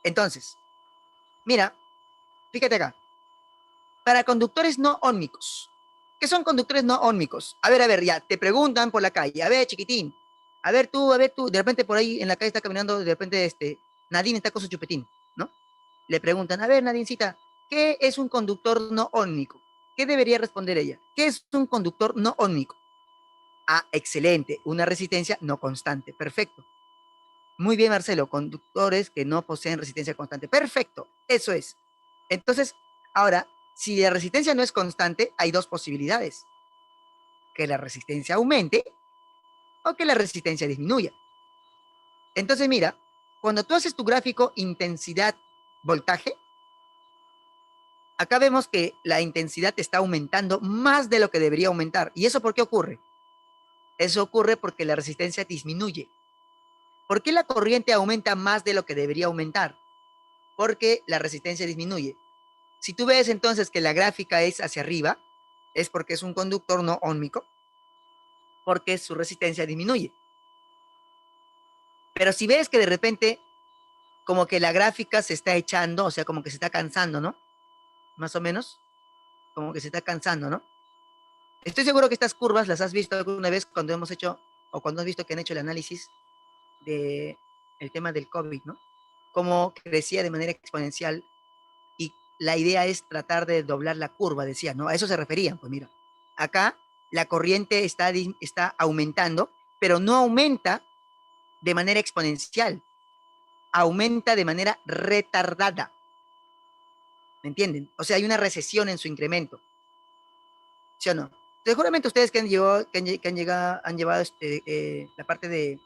B: Entonces, mira, fíjate acá. Para conductores no óhmicos. ¿Qué son conductores no óhmicos? A ver, ya, te preguntan por la calle. A ver, chiquitín. A ver tú, de repente por ahí en la calle está caminando, de repente Nadine está con su chupetín, ¿no? Le preguntan, a ver, Nadincita, ¿qué es un conductor no óhmico? ¿Qué debería responder ella? ¿Qué es un conductor no óhmico? Excelente, una resistencia no constante, perfecto. Muy bien, Marcelo, conductores que no poseen resistencia constante, perfecto, eso es. Entonces, ahora, si la resistencia no es constante, hay dos posibilidades. Que la resistencia aumente o que la resistencia disminuya. Entonces, mira, cuando tú haces tu gráfico intensidad-voltaje, acá vemos que la intensidad está aumentando más de lo que debería aumentar. ¿Y eso por qué ocurre? Eso ocurre porque la resistencia disminuye. ¿Por qué la corriente aumenta más de lo que debería aumentar? Porque la resistencia disminuye. Si tú ves entonces que la gráfica es hacia arriba, es porque es un conductor no óhmico, porque su resistencia disminuye. Pero si ves que de repente como que la gráfica se está echando, o sea, como que se está cansando, ¿no? Más o menos, como que se está cansando, ¿no? Estoy seguro que estas curvas las has visto alguna vez cuando hemos hecho, o cuando has visto que han hecho el análisis de el tema del COVID, ¿no? Cómo crecía de manera exponencial y la idea es tratar de doblar la curva, decía, ¿no? A eso se referían, pues mira, acá la corriente está aumentando, pero no aumenta de manera exponencial, aumenta de manera retardada, ¿me entienden? O sea, hay una recesión en su incremento, ¿sí o no? Seguramente ustedes han llevado la parte de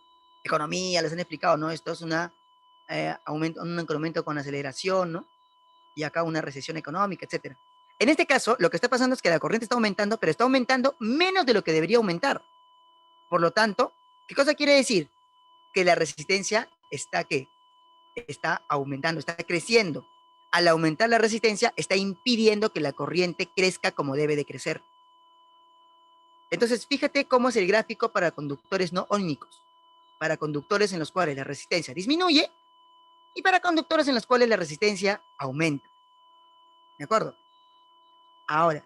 B: economía, les han explicado, ¿no? Esto es un incremento con aceleración, ¿no? Y acá una recesión económica, etcétera. En este caso, lo que está pasando es que la corriente está aumentando, pero está aumentando menos de lo que debería aumentar. Por lo tanto, ¿qué cosa quiere decir? Que la resistencia está aumentando, está creciendo. Al aumentar la resistencia, está impidiendo que la corriente crezca como debe de crecer. Entonces, fíjate cómo es el gráfico para conductores no óhmicos, para conductores en los cuales la resistencia disminuye y para conductores en los cuales la resistencia aumenta. ¿De acuerdo? Ahora,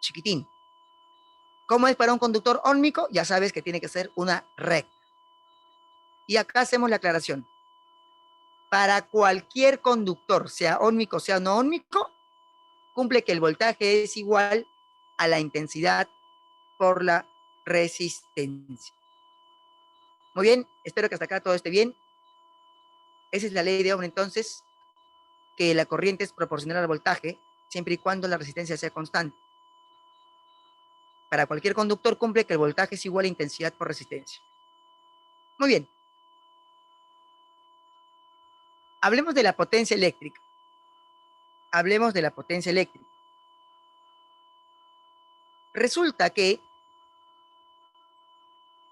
B: chiquitín, ¿cómo es para un conductor óhmico? Ya sabes que tiene que ser una recta. Y acá hacemos la aclaración. Para cualquier conductor, sea óhmico, sea no óhmico, cumple que el voltaje es igual a la intensidad por la resistencia. Muy bien, espero que hasta acá todo esté bien. Esa es la ley de Ohm, entonces, que la corriente es proporcional al voltaje, siempre y cuando la resistencia sea constante. Para cualquier conductor cumple que el voltaje es igual a intensidad por resistencia. Muy bien. Hablemos de la potencia eléctrica. Hablemos de la potencia eléctrica. Resulta que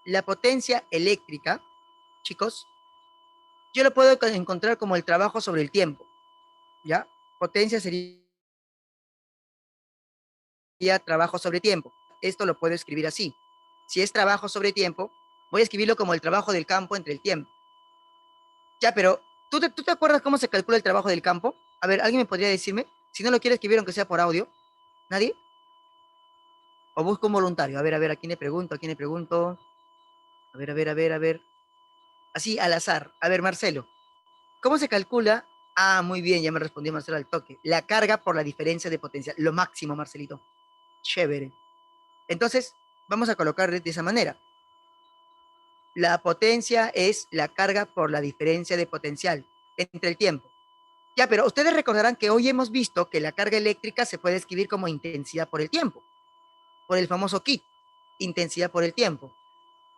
B: la potencia eléctrica, chicos, yo lo puedo encontrar como el trabajo sobre el tiempo, ¿ya? Potencia sería trabajo sobre tiempo. Esto lo puedo escribir así. Si es trabajo sobre tiempo, voy a escribirlo como el trabajo del campo entre el tiempo. Ya, pero ¿tú te acuerdas cómo se calcula el trabajo del campo? A ver, ¿alguien me podría decirme? Si no lo quiere escribir, aunque sea por audio. ¿Nadie? O busco un voluntario. A ver, ¿a quién le pregunto? ¿A quién le pregunto? A ver. Así, al azar. A ver, Marcelo. ¿Cómo se calcula? Ah, muy bien, ya me respondió Marcelo al toque. La carga por la diferencia de potencial. Lo máximo, Marcelito. Chévere. Entonces, vamos a colocar de esa manera. La potencia es la carga por la diferencia de potencial entre el tiempo. Ya, pero ustedes recordarán que hoy hemos visto que la carga eléctrica se puede escribir como intensidad por el tiempo, por el famoso kit, intensidad por el tiempo.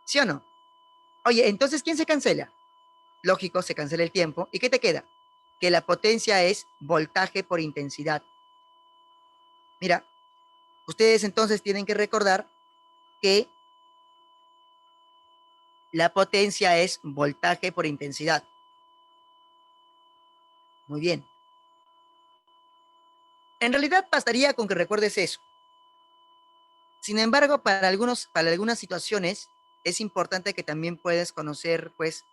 B: ¿Sí o no? Oye, entonces, ¿quién se cancela? Lógico, se cancela el tiempo. ¿Y qué te queda? Que la potencia es voltaje por intensidad. Mira, ustedes entonces tienen que recordar que la potencia es voltaje por intensidad. Muy bien. En realidad bastaría con que recuerdes eso. Sin embargo, para algunas situaciones es importante que también puedas conocer, pues,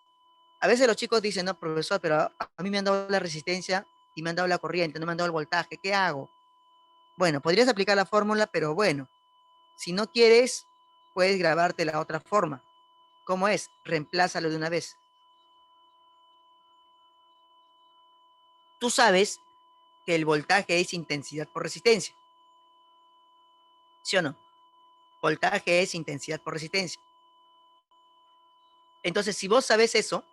B: a veces los chicos dicen, no, profesor, pero a mí me han dado la resistencia y me han dado la corriente, no me han dado el voltaje, ¿qué hago? Bueno, podrías aplicar la fórmula, pero bueno, si no quieres, puedes grabarte la otra forma. ¿Cómo es? Reemplázalo de una vez. Tú sabes que el voltaje es intensidad por resistencia. ¿Sí o no? Voltaje es intensidad por resistencia. Entonces, si vos sabes eso,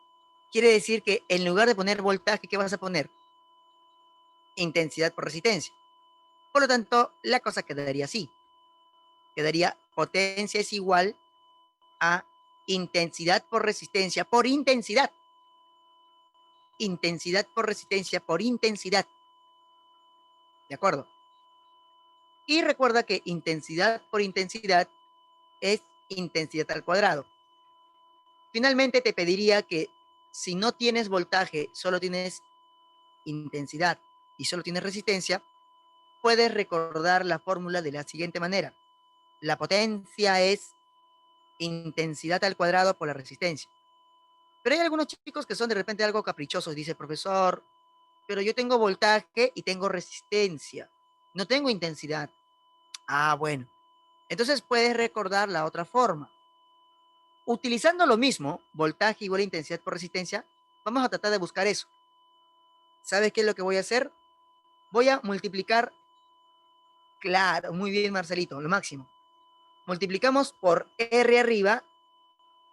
B: quiere decir que en lugar de poner voltaje, ¿qué vas a poner? Intensidad por resistencia. Por lo tanto, la cosa quedaría así. Quedaría potencia es igual a intensidad por resistencia por intensidad. Intensidad por resistencia por intensidad. ¿De acuerdo? Y recuerda que intensidad por intensidad es intensidad al cuadrado. Finalmente te pediría que si no tienes voltaje, solo tienes intensidad y solo tienes resistencia, puedes recordar la fórmula de la siguiente manera. La potencia es intensidad al cuadrado por la resistencia. Pero hay algunos chicos que son de repente algo caprichosos. Dice, profesor, pero yo tengo voltaje y tengo resistencia. No tengo intensidad. Ah, bueno. Entonces puedes recordar la otra forma. Utilizando lo mismo, voltaje igual a intensidad por resistencia, vamos a tratar de buscar eso. ¿Sabes qué es lo que voy a hacer? Voy a multiplicar, claro, muy bien Marcelito, lo máximo. Multiplicamos por R arriba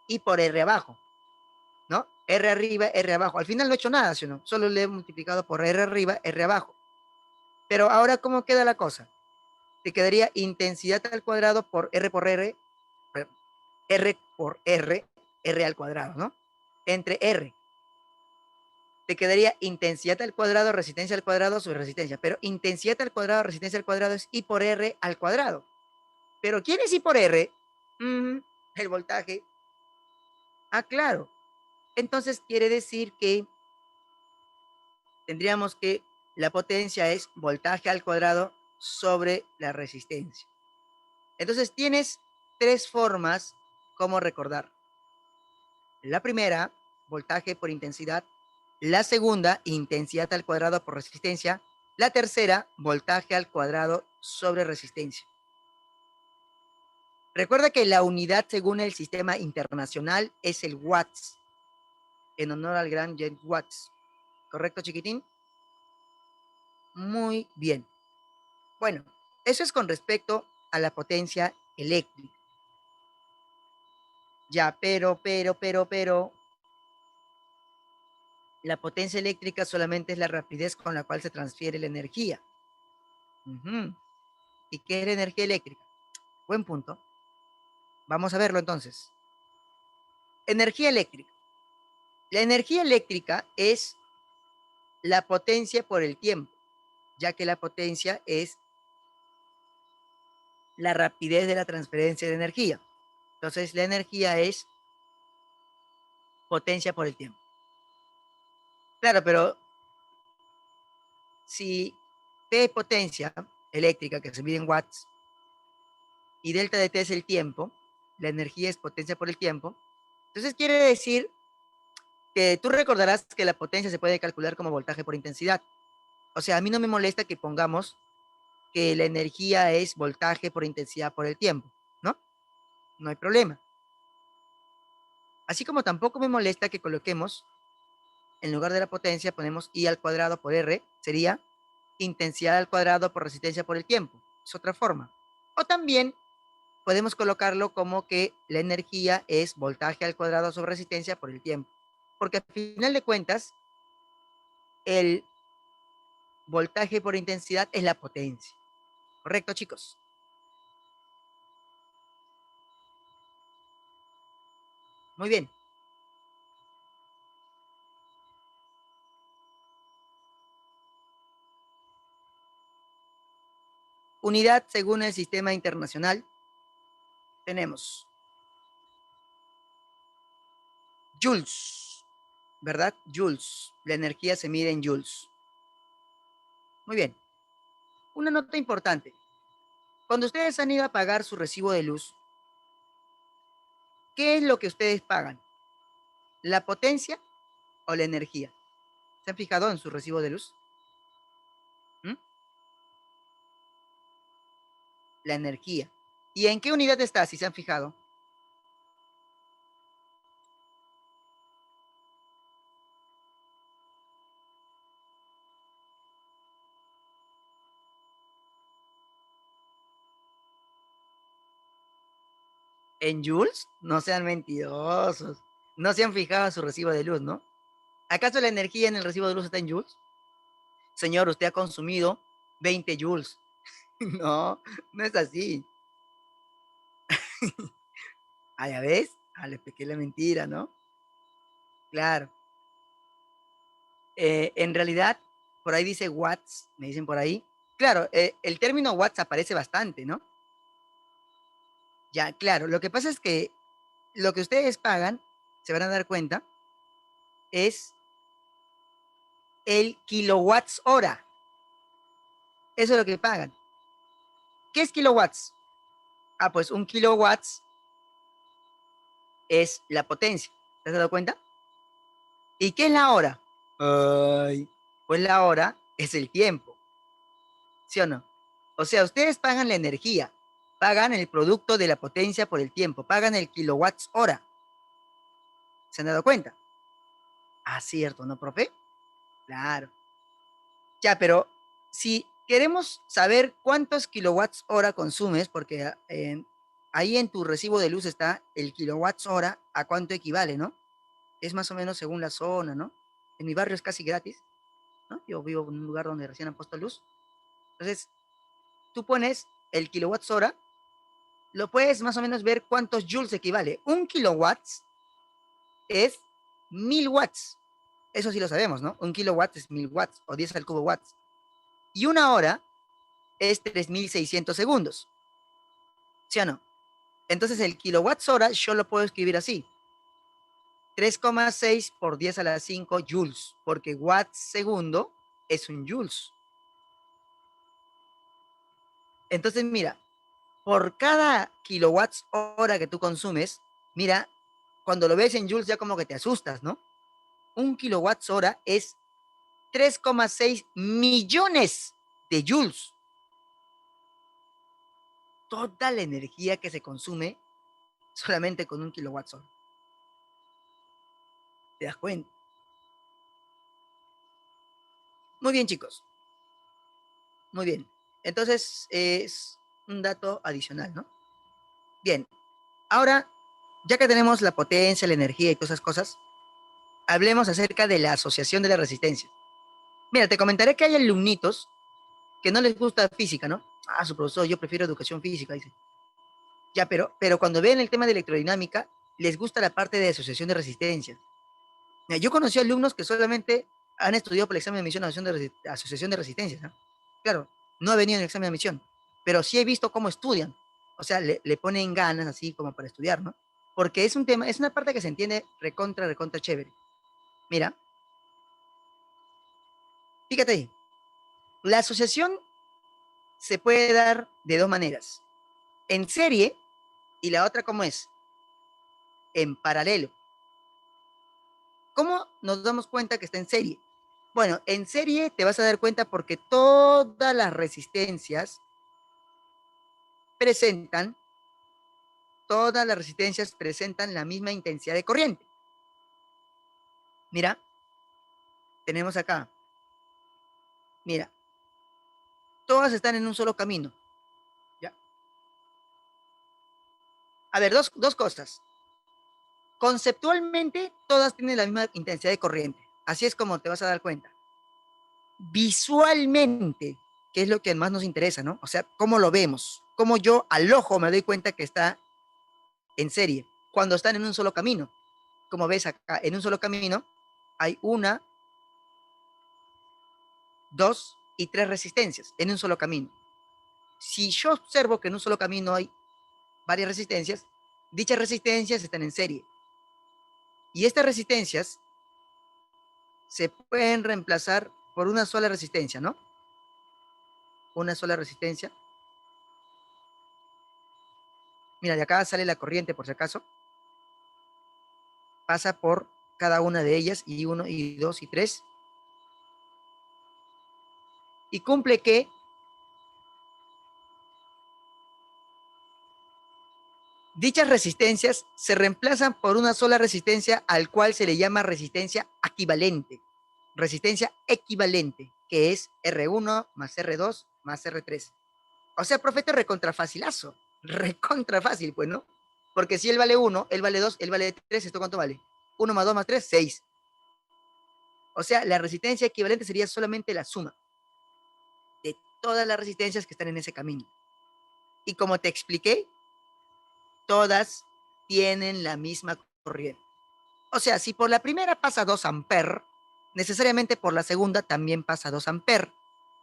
B: y por R abajo, ¿no? R arriba, R abajo. Al final no he hecho nada, ¿sí o no? Solo le he multiplicado por R arriba, R abajo. Pero ahora, ¿cómo queda la cosa? Te quedaría intensidad al cuadrado por R por R, R por R, R al cuadrado, ¿no? Entre R. Te quedaría intensidad al cuadrado, resistencia al cuadrado sobre resistencia. Pero intensidad al cuadrado, resistencia al cuadrado es I por R al cuadrado. Pero ¿quién es I por R? El voltaje. Ah, claro. Entonces quiere decir que tendríamos que la potencia es voltaje al cuadrado sobre la resistencia. Entonces tienes tres formas como recordar. La primera, voltaje por intensidad. La segunda, intensidad al cuadrado por resistencia. La tercera, voltaje al cuadrado sobre resistencia. Recuerda que la unidad según el sistema internacional es el watts, en honor al gran James Watts. ¿Correcto, chiquitín? Muy bien. Bueno, eso es con respecto a la potencia eléctrica. Ya, pero, la potencia eléctrica solamente es la rapidez con la cual se transfiere la energía. ¿Y qué es la energía eléctrica? Buen punto. Vamos a verlo entonces. Energía eléctrica. La energía eléctrica es la potencia por el tiempo, ya que la potencia es la rapidez de la transferencia de energía. Entonces, la energía es potencia por el tiempo. Claro, pero si P es potencia eléctrica, que se mide en watts, y delta de T es el tiempo, la energía es potencia por el tiempo, entonces quiere decir que tú recordarás que la potencia se puede calcular como voltaje por intensidad. O sea, a mí no me molesta que pongamos que la energía es voltaje por intensidad por el tiempo, ¿no? No hay problema. Así como tampoco me molesta que coloquemos, en lugar de la potencia, ponemos I al cuadrado por R, sería intensidad al cuadrado por resistencia por el tiempo. Es otra forma. O también podemos colocarlo como que la energía es voltaje al cuadrado sobre resistencia por el tiempo. Porque al final de cuentas, el voltaje por intensidad es la potencia. ¿Correcto, chicos? Muy bien. Unidad según el sistema internacional. Tenemos joules, ¿verdad? Joules. La energía se mide en joules. Muy bien. Una nota importante. Cuando ustedes han ido a pagar su recibo de luz, ¿qué es lo que ustedes pagan? ¿La potencia o la energía? ¿Se han fijado en su recibo de luz? ¿Mm? La energía. ¿Y en qué unidad está, si se han fijado? ¿En joules? No sean mentirosos. No se han fijado en su recibo de luz, ¿no? ¿Acaso la energía en el recibo de luz está en joules? Señor, usted ha consumido 20 joules. No, no es así. Ah, ya ves, le pequé la mentira, ¿no? Claro. En realidad, por ahí dice watts, me dicen por ahí. Claro, el término watts aparece bastante, ¿no? Ya, claro, lo que pasa es que lo que ustedes pagan, se van a dar cuenta, es el kilowatts hora. Eso es lo que pagan. ¿Qué es kilowatts? Ah, pues un kilowatts es la potencia. ¿Te has dado cuenta? ¿Y qué es la hora? Ay, pues la hora es el tiempo, ¿sí o no? O sea, ustedes pagan la energía, pagan el producto de la potencia por el tiempo, pagan el kilowatts hora. ¿Se han dado cuenta? Ah, cierto, ¿no, profe? Claro. Ya, pero si queremos saber cuántos kilowatts hora consumes, porque ahí en tu recibo de luz está el kilowatts hora, a cuánto equivale, ¿no? Es más o menos según la zona, ¿no? En mi barrio es casi gratis, ¿no? Yo vivo en un lugar donde recién han puesto luz. Entonces, tú pones el kilowatts hora, lo puedes más o menos ver cuántos joules equivale. Un kilowatts es 1000 watts. Eso sí lo sabemos, ¿no? Un kilowatt es 1000 watts o 10 al cubo watts. Y una hora es 3600 segundos. ¿Sí o no? Entonces el kilowatts hora yo lo puedo escribir así. 3,6 por 10 a la 5 joules, porque watts segundo es un joules. Entonces, mira, por cada kilowatts hora que tú consumes, mira, cuando lo ves en joules ya como que te asustas, ¿no? Un kilowatts hora es 3,6 millones de joules. Toda la energía que se consume solamente con un kilowatts hora. ¿Te das cuenta? Muy bien, chicos. Muy bien. Entonces, es un dato adicional, ¿no? Bien. Ahora, ya que tenemos la potencia, la energía y todas esas cosas, hablemos acerca de la asociación de las resistencias. Mira, te comentaré que hay alumnitos que no les gusta física, ¿no? Ah, su profesor, yo prefiero educación física, dice. Ya, pero cuando ven el tema de electrodinámica, les gusta la parte de asociación de resistencias. Mira, yo conocí alumnos que solamente han estudiado por el examen de admisión a asociación de resistencias, ¿no? Claro, no ha venido en el examen de admisión, pero sí he visto cómo estudian. O sea, le ponen ganas así como para estudiar, ¿no? Porque es un tema, es una parte que se entiende recontra, recontra chévere. Mira, fíjate ahí. La asociación se puede dar de dos maneras. En serie y la otra, ¿cómo es? En paralelo. ¿Cómo nos damos cuenta que está en serie? Bueno, en serie te vas a dar cuenta porque todas las resistencias presentan, todas las resistencias presentan la misma intensidad de corriente. Mira, tenemos acá, mira, todas están en un solo camino. ¿Ya? A ver, dos cosas. Conceptualmente, todas tienen la misma intensidad de corriente. Así es como te vas a dar cuenta. Visualmente, que es lo que más nos interesa, ¿no? O sea, cómo lo vemos, cómo yo al ojo me doy cuenta que está en serie, cuando están en un solo camino. Como ves acá, en un solo camino hay una, dos y tres resistencias en un solo camino. Si yo observo que en un solo camino hay varias resistencias, dichas resistencias están en serie. Y estas resistencias se pueden reemplazar por una sola resistencia, ¿no? Una sola resistencia. Mira, de acá sale la corriente, por si acaso. Pasa por cada una de ellas, y 1, y 2, y 3. Y cumple que dichas resistencias se reemplazan por una sola resistencia al cual se le llama resistencia equivalente. Resistencia equivalente, que es R1 más R2 más R3. O sea, profeta, recontrafacilazo. Recontrafácil, pues, ¿no? Porque si él vale 1, él vale 2, él vale 3, ¿esto cuánto vale? 1 más 2 más 3, 6. O sea, la resistencia equivalente sería solamente la suma de todas las resistencias que están en ese camino. Y como te expliqué, todas tienen la misma corriente. O sea, si por la primera pasa 2 amperes, necesariamente por la segunda también pasa 2 amperes.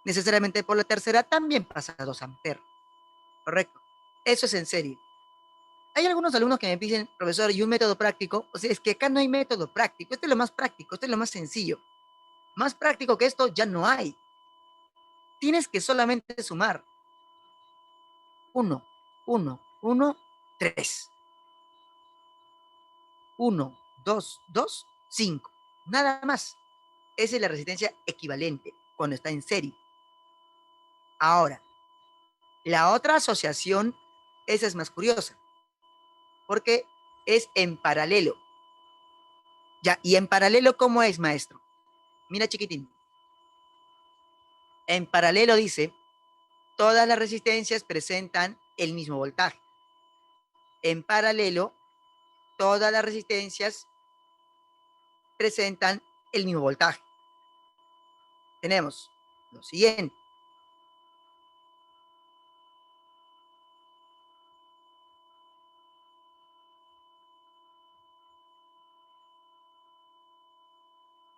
B: Necesariamente por la tercera también pasa 2 amperes. ¿Correcto? Eso es en serie. Hay algunos alumnos que me dicen, profesor, ¿y un método práctico? O sea, es que acá no hay método práctico. Esto es lo más práctico, esto es lo más sencillo. Más práctico que esto ya no hay. Tienes que solamente sumar. 1, 1, 1, 3. 1, 2, 2, 5. Nada más. Esa es la resistencia equivalente cuando está en serie. Ahora, la otra asociación, esa es más curiosa, porque es en paralelo. Ya, ¿y en paralelo cómo es, maestro? Mira, chiquitín. En paralelo dice, todas las resistencias presentan el mismo voltaje. En paralelo, todas las resistencias presentan el mismo voltaje. Tenemos lo siguiente.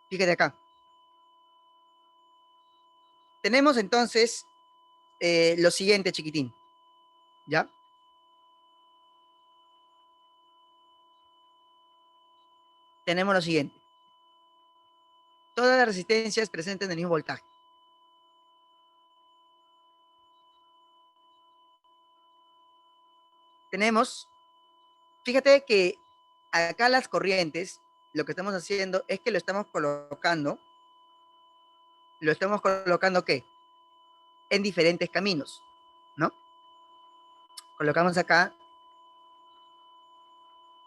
B: Fíjate acá. Tenemos entonces lo siguiente, chiquitín. ¿Ya? Tenemos lo siguiente. Todas las resistencias presentan el mismo voltaje. Tenemos, fíjate que acá las corrientes, lo que estamos haciendo es que lo estamos colocando, ¿qué? En diferentes caminos, ¿no? Colocamos acá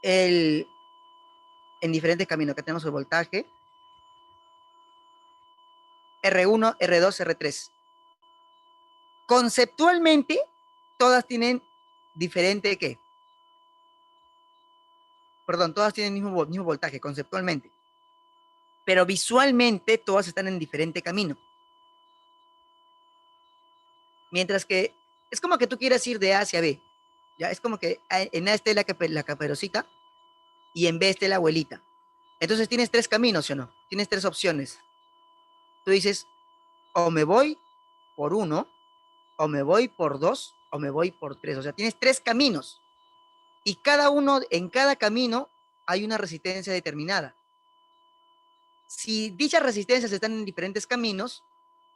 B: en diferentes caminos. Acá tenemos el voltaje R1, R2, R3. Conceptualmente, todas tienen diferente ¿qué? Perdón, todas tienen el mismo voltaje, conceptualmente. Pero visualmente, todas están en diferente camino. Mientras que es como que tú quieras ir de A hacia B. Ya es como que en A esté la caperucita y en B esté la abuelita. Entonces tienes tres caminos, ¿sí o no? Tienes tres opciones. Tú dices, o me voy por uno, o me voy por dos, o me voy por tres. O sea, tienes tres caminos. Y cada uno, en cada camino, hay una resistencia determinada. Si dichas resistencias están en diferentes caminos,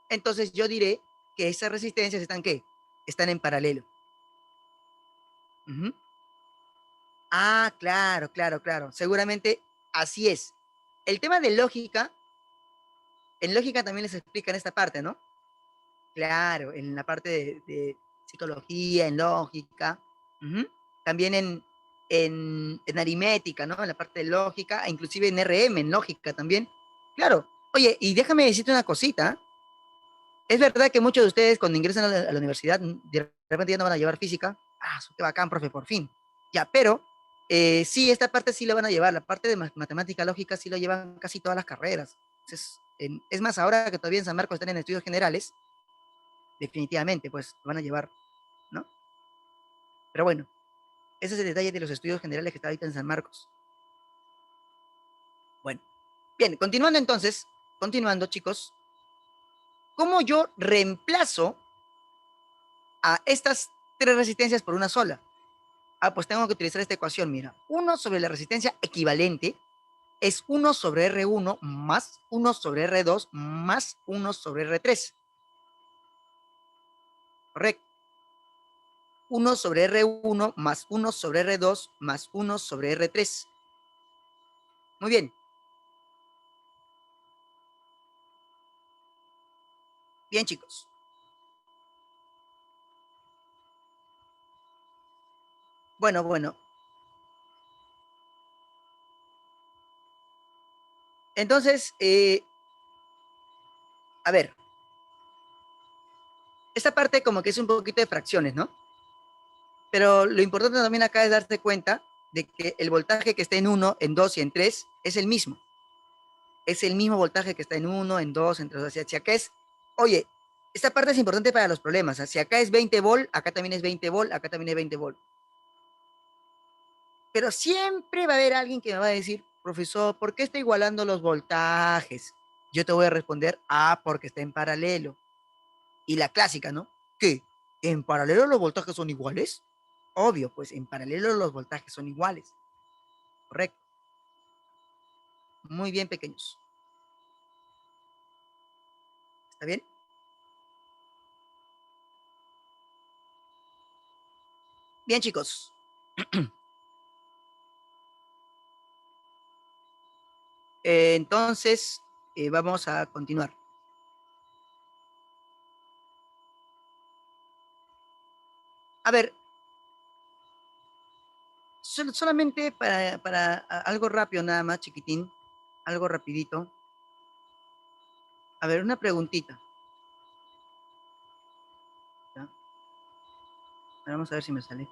B: entonces yo diré que esas resistencias están ¿qué? Están en paralelo. Ah, claro, claro, claro. Seguramente así es. El tema de lógica, en lógica también les explican esta parte, ¿no? Claro, en la parte de psicología, en lógica, uh-huh. También en aritmética, ¿no? En la parte de lógica, inclusive en RM, en lógica también. Claro. Oye, y déjame decirte una cosita. Es verdad que muchos de ustedes cuando ingresan a la universidad, de repente ya no van a llevar física. Ah, qué bacán, profe, por fin. Ya, pero sí, esta parte sí la van a llevar. La parte de matemática lógica sí lo llevan casi todas las carreras. Es más, ahora que todavía en San Marcos están en estudios generales, definitivamente, pues van a llevar, ¿no? Pero bueno, ese es el detalle de los estudios generales que está ahorita en San Marcos. Bueno, bien, continuando entonces, continuando, chicos, ¿cómo yo reemplazo a estas tres resistencias por una sola? Ah, pues tengo que utilizar esta ecuación, mira. 1 sobre la resistencia equivalente es 1 sobre R1 más 1 sobre R2 más 1 sobre R3. Correcto. 1 sobre R1 más 1 sobre R2 más 1 sobre R3. Muy bien. Bien, chicos. Bueno, bueno. Entonces, a ver. Esta parte como que es un poquito de fracciones, ¿no? Pero lo importante también acá es darte cuenta de que el voltaje que está en 1, en 2 y en 3 es el mismo. Es el mismo voltaje que está en 1, en 2, en 3. O sea, si acá es, oye, esta parte es importante para los problemas. Si acá es 20 volt, acá también es 20 volt, acá también es 20 volt. Pero siempre va a haber alguien que me va a decir, profesor, ¿por qué está igualando los voltajes? Yo te voy a responder, porque está en paralelo. Y la clásica, ¿no? ¿Qué? ¿En paralelo los voltajes son iguales? Obvio, pues en paralelo los voltajes son iguales. Correcto. Muy bien, pequeños. ¿Está bien? Bien, chicos. Entonces, vamos a continuar. A ver, solamente para algo rápido nada más, chiquitín, algo rapidito. A ver, una preguntita. ¿Ya? Vamos a ver si me sale.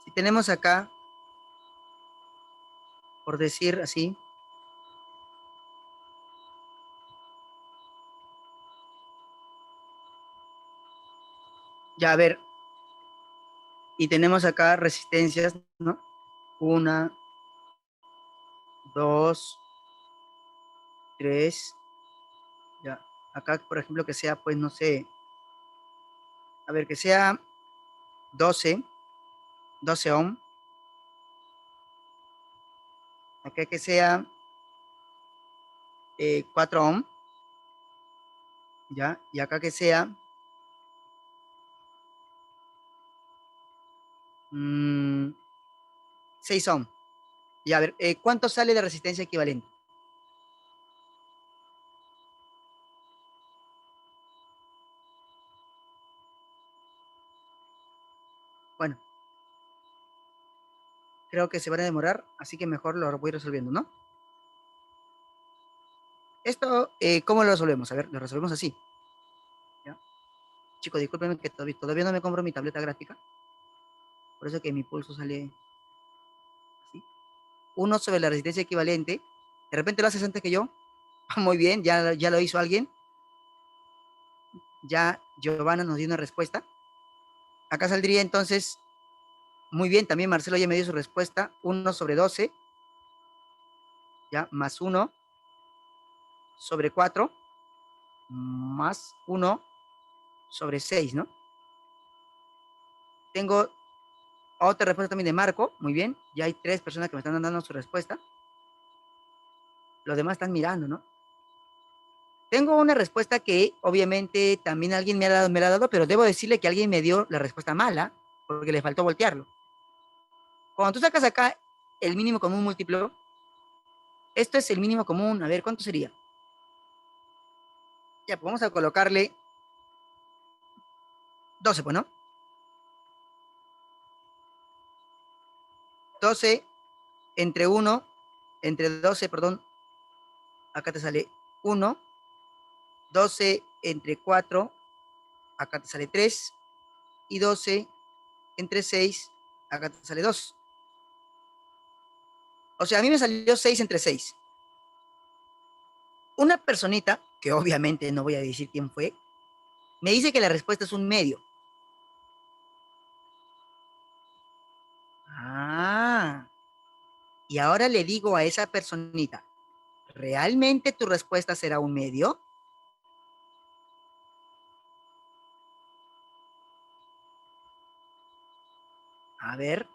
B: Si tenemos acá, por decir así, ya a ver, y tenemos acá resistencias, ¿no? 1, 2, 3, ya. Acá, por ejemplo, que sea, pues, no sé, a ver, que sea 12 ohm. Acá que sea 4 ohm, ya. Y acá que sea 6 ohm. Ya, a ver, ¿cuánto sale de resistencia equivalente? Bueno, creo que se van a demorar, así que mejor lo voy resolviendo, ¿no? Esto, ¿cómo lo resolvemos? A ver, lo resolvemos así. ¿Ya? Chicos, discúlpenme que todavía no me compro mi tableta gráfica. Por eso que mi pulso sale así. 1 sobre la resistencia equivalente. De repente lo haces antes que yo. Muy bien, ya lo hizo alguien. Ya Giovanna nos dio una respuesta. Acá saldría entonces, muy bien, también Marcelo ya me dio su respuesta. 1 sobre 12, ya, más 1 sobre 4, más 1 sobre 6, ¿no? Tengo otra respuesta también de Marco, muy bien. Ya hay 3 personas que me están dando su respuesta. Los demás están mirando, ¿no? Tengo una respuesta que obviamente también alguien me la ha dado, pero debo decirle que alguien me dio la respuesta mala porque le faltó voltearlo. Cuando tú sacas acá el mínimo común múltiplo, esto es el mínimo común. A ver, ¿cuánto sería? Ya, pues vamos a colocarle 12, pues, ¿no? 12 entre 1, entre 12, perdón, acá te sale 1. 12 entre 4, acá te sale 3. Y 12 entre 6, acá te sale 2. O sea, a mí me salió 6 entre 6. Una personita, que obviamente no voy a decir quién fue, me dice que la respuesta es un medio. Ah, y ahora le digo a esa personita, ¿realmente tu respuesta será un medio? A ver,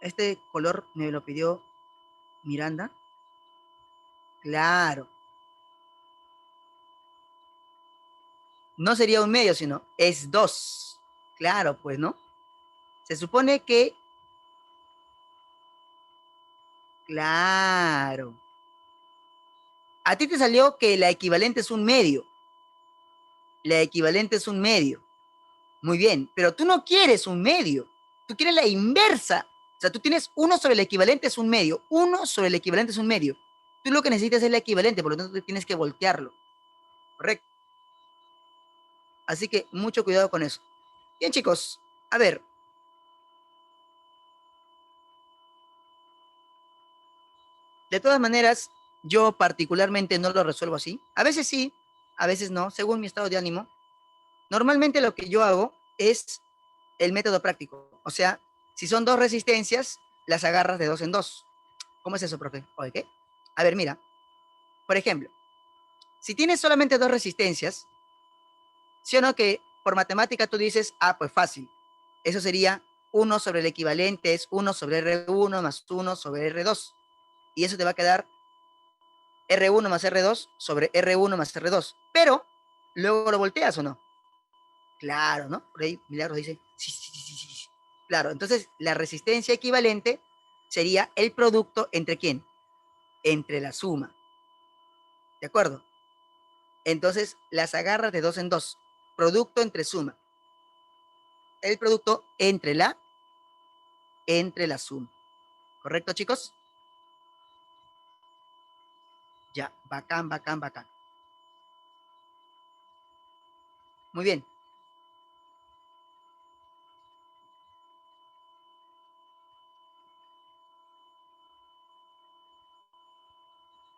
B: este color me lo pidió Miranda. Claro. No sería un medio, sino es 2. Claro, pues, ¿no? Se supone que, claro. A ti te salió que la equivalente es un medio. La equivalente es un medio. Muy bien, pero tú no quieres un medio. Tú quieres la inversa. O sea, tú tienes 1 sobre el equivalente es un medio. 1 sobre el equivalente es un medio. Tú lo que necesitas es la equivalente, por lo tanto tienes que voltearlo. ¿Correcto? Así que mucho cuidado con eso. Bien, chicos. A ver. De todas maneras, yo particularmente no lo resuelvo así. A veces sí, a veces no, según mi estado de ánimo. Normalmente lo que yo hago es el método práctico. O sea, si son 2 resistencias, las agarras de 2 en 2. ¿Cómo es eso, profe? ¿O de qué? A ver, mira. Por ejemplo, Si tienes solamente dos resistencias, ¿sí o no que por matemática tú dices, ah, pues fácil, eso sería 1 sobre el equivalente es 1 sobre R1 más 1 sobre R2. Y eso te va a quedar R1 más R2 sobre R1 más R2. Pero, luego lo volteas o no. Claro, ¿no? Por ahí Milagros dice, sí, sí, sí, sí, sí. Claro, entonces la resistencia equivalente sería el producto entre ¿quién? Entre la suma. ¿De acuerdo? Entonces las agarras de dos en dos. Producto entre suma. El producto entre la suma. ¿Correcto, chicos? Ya, bacán, bacán, bacán. Muy bien.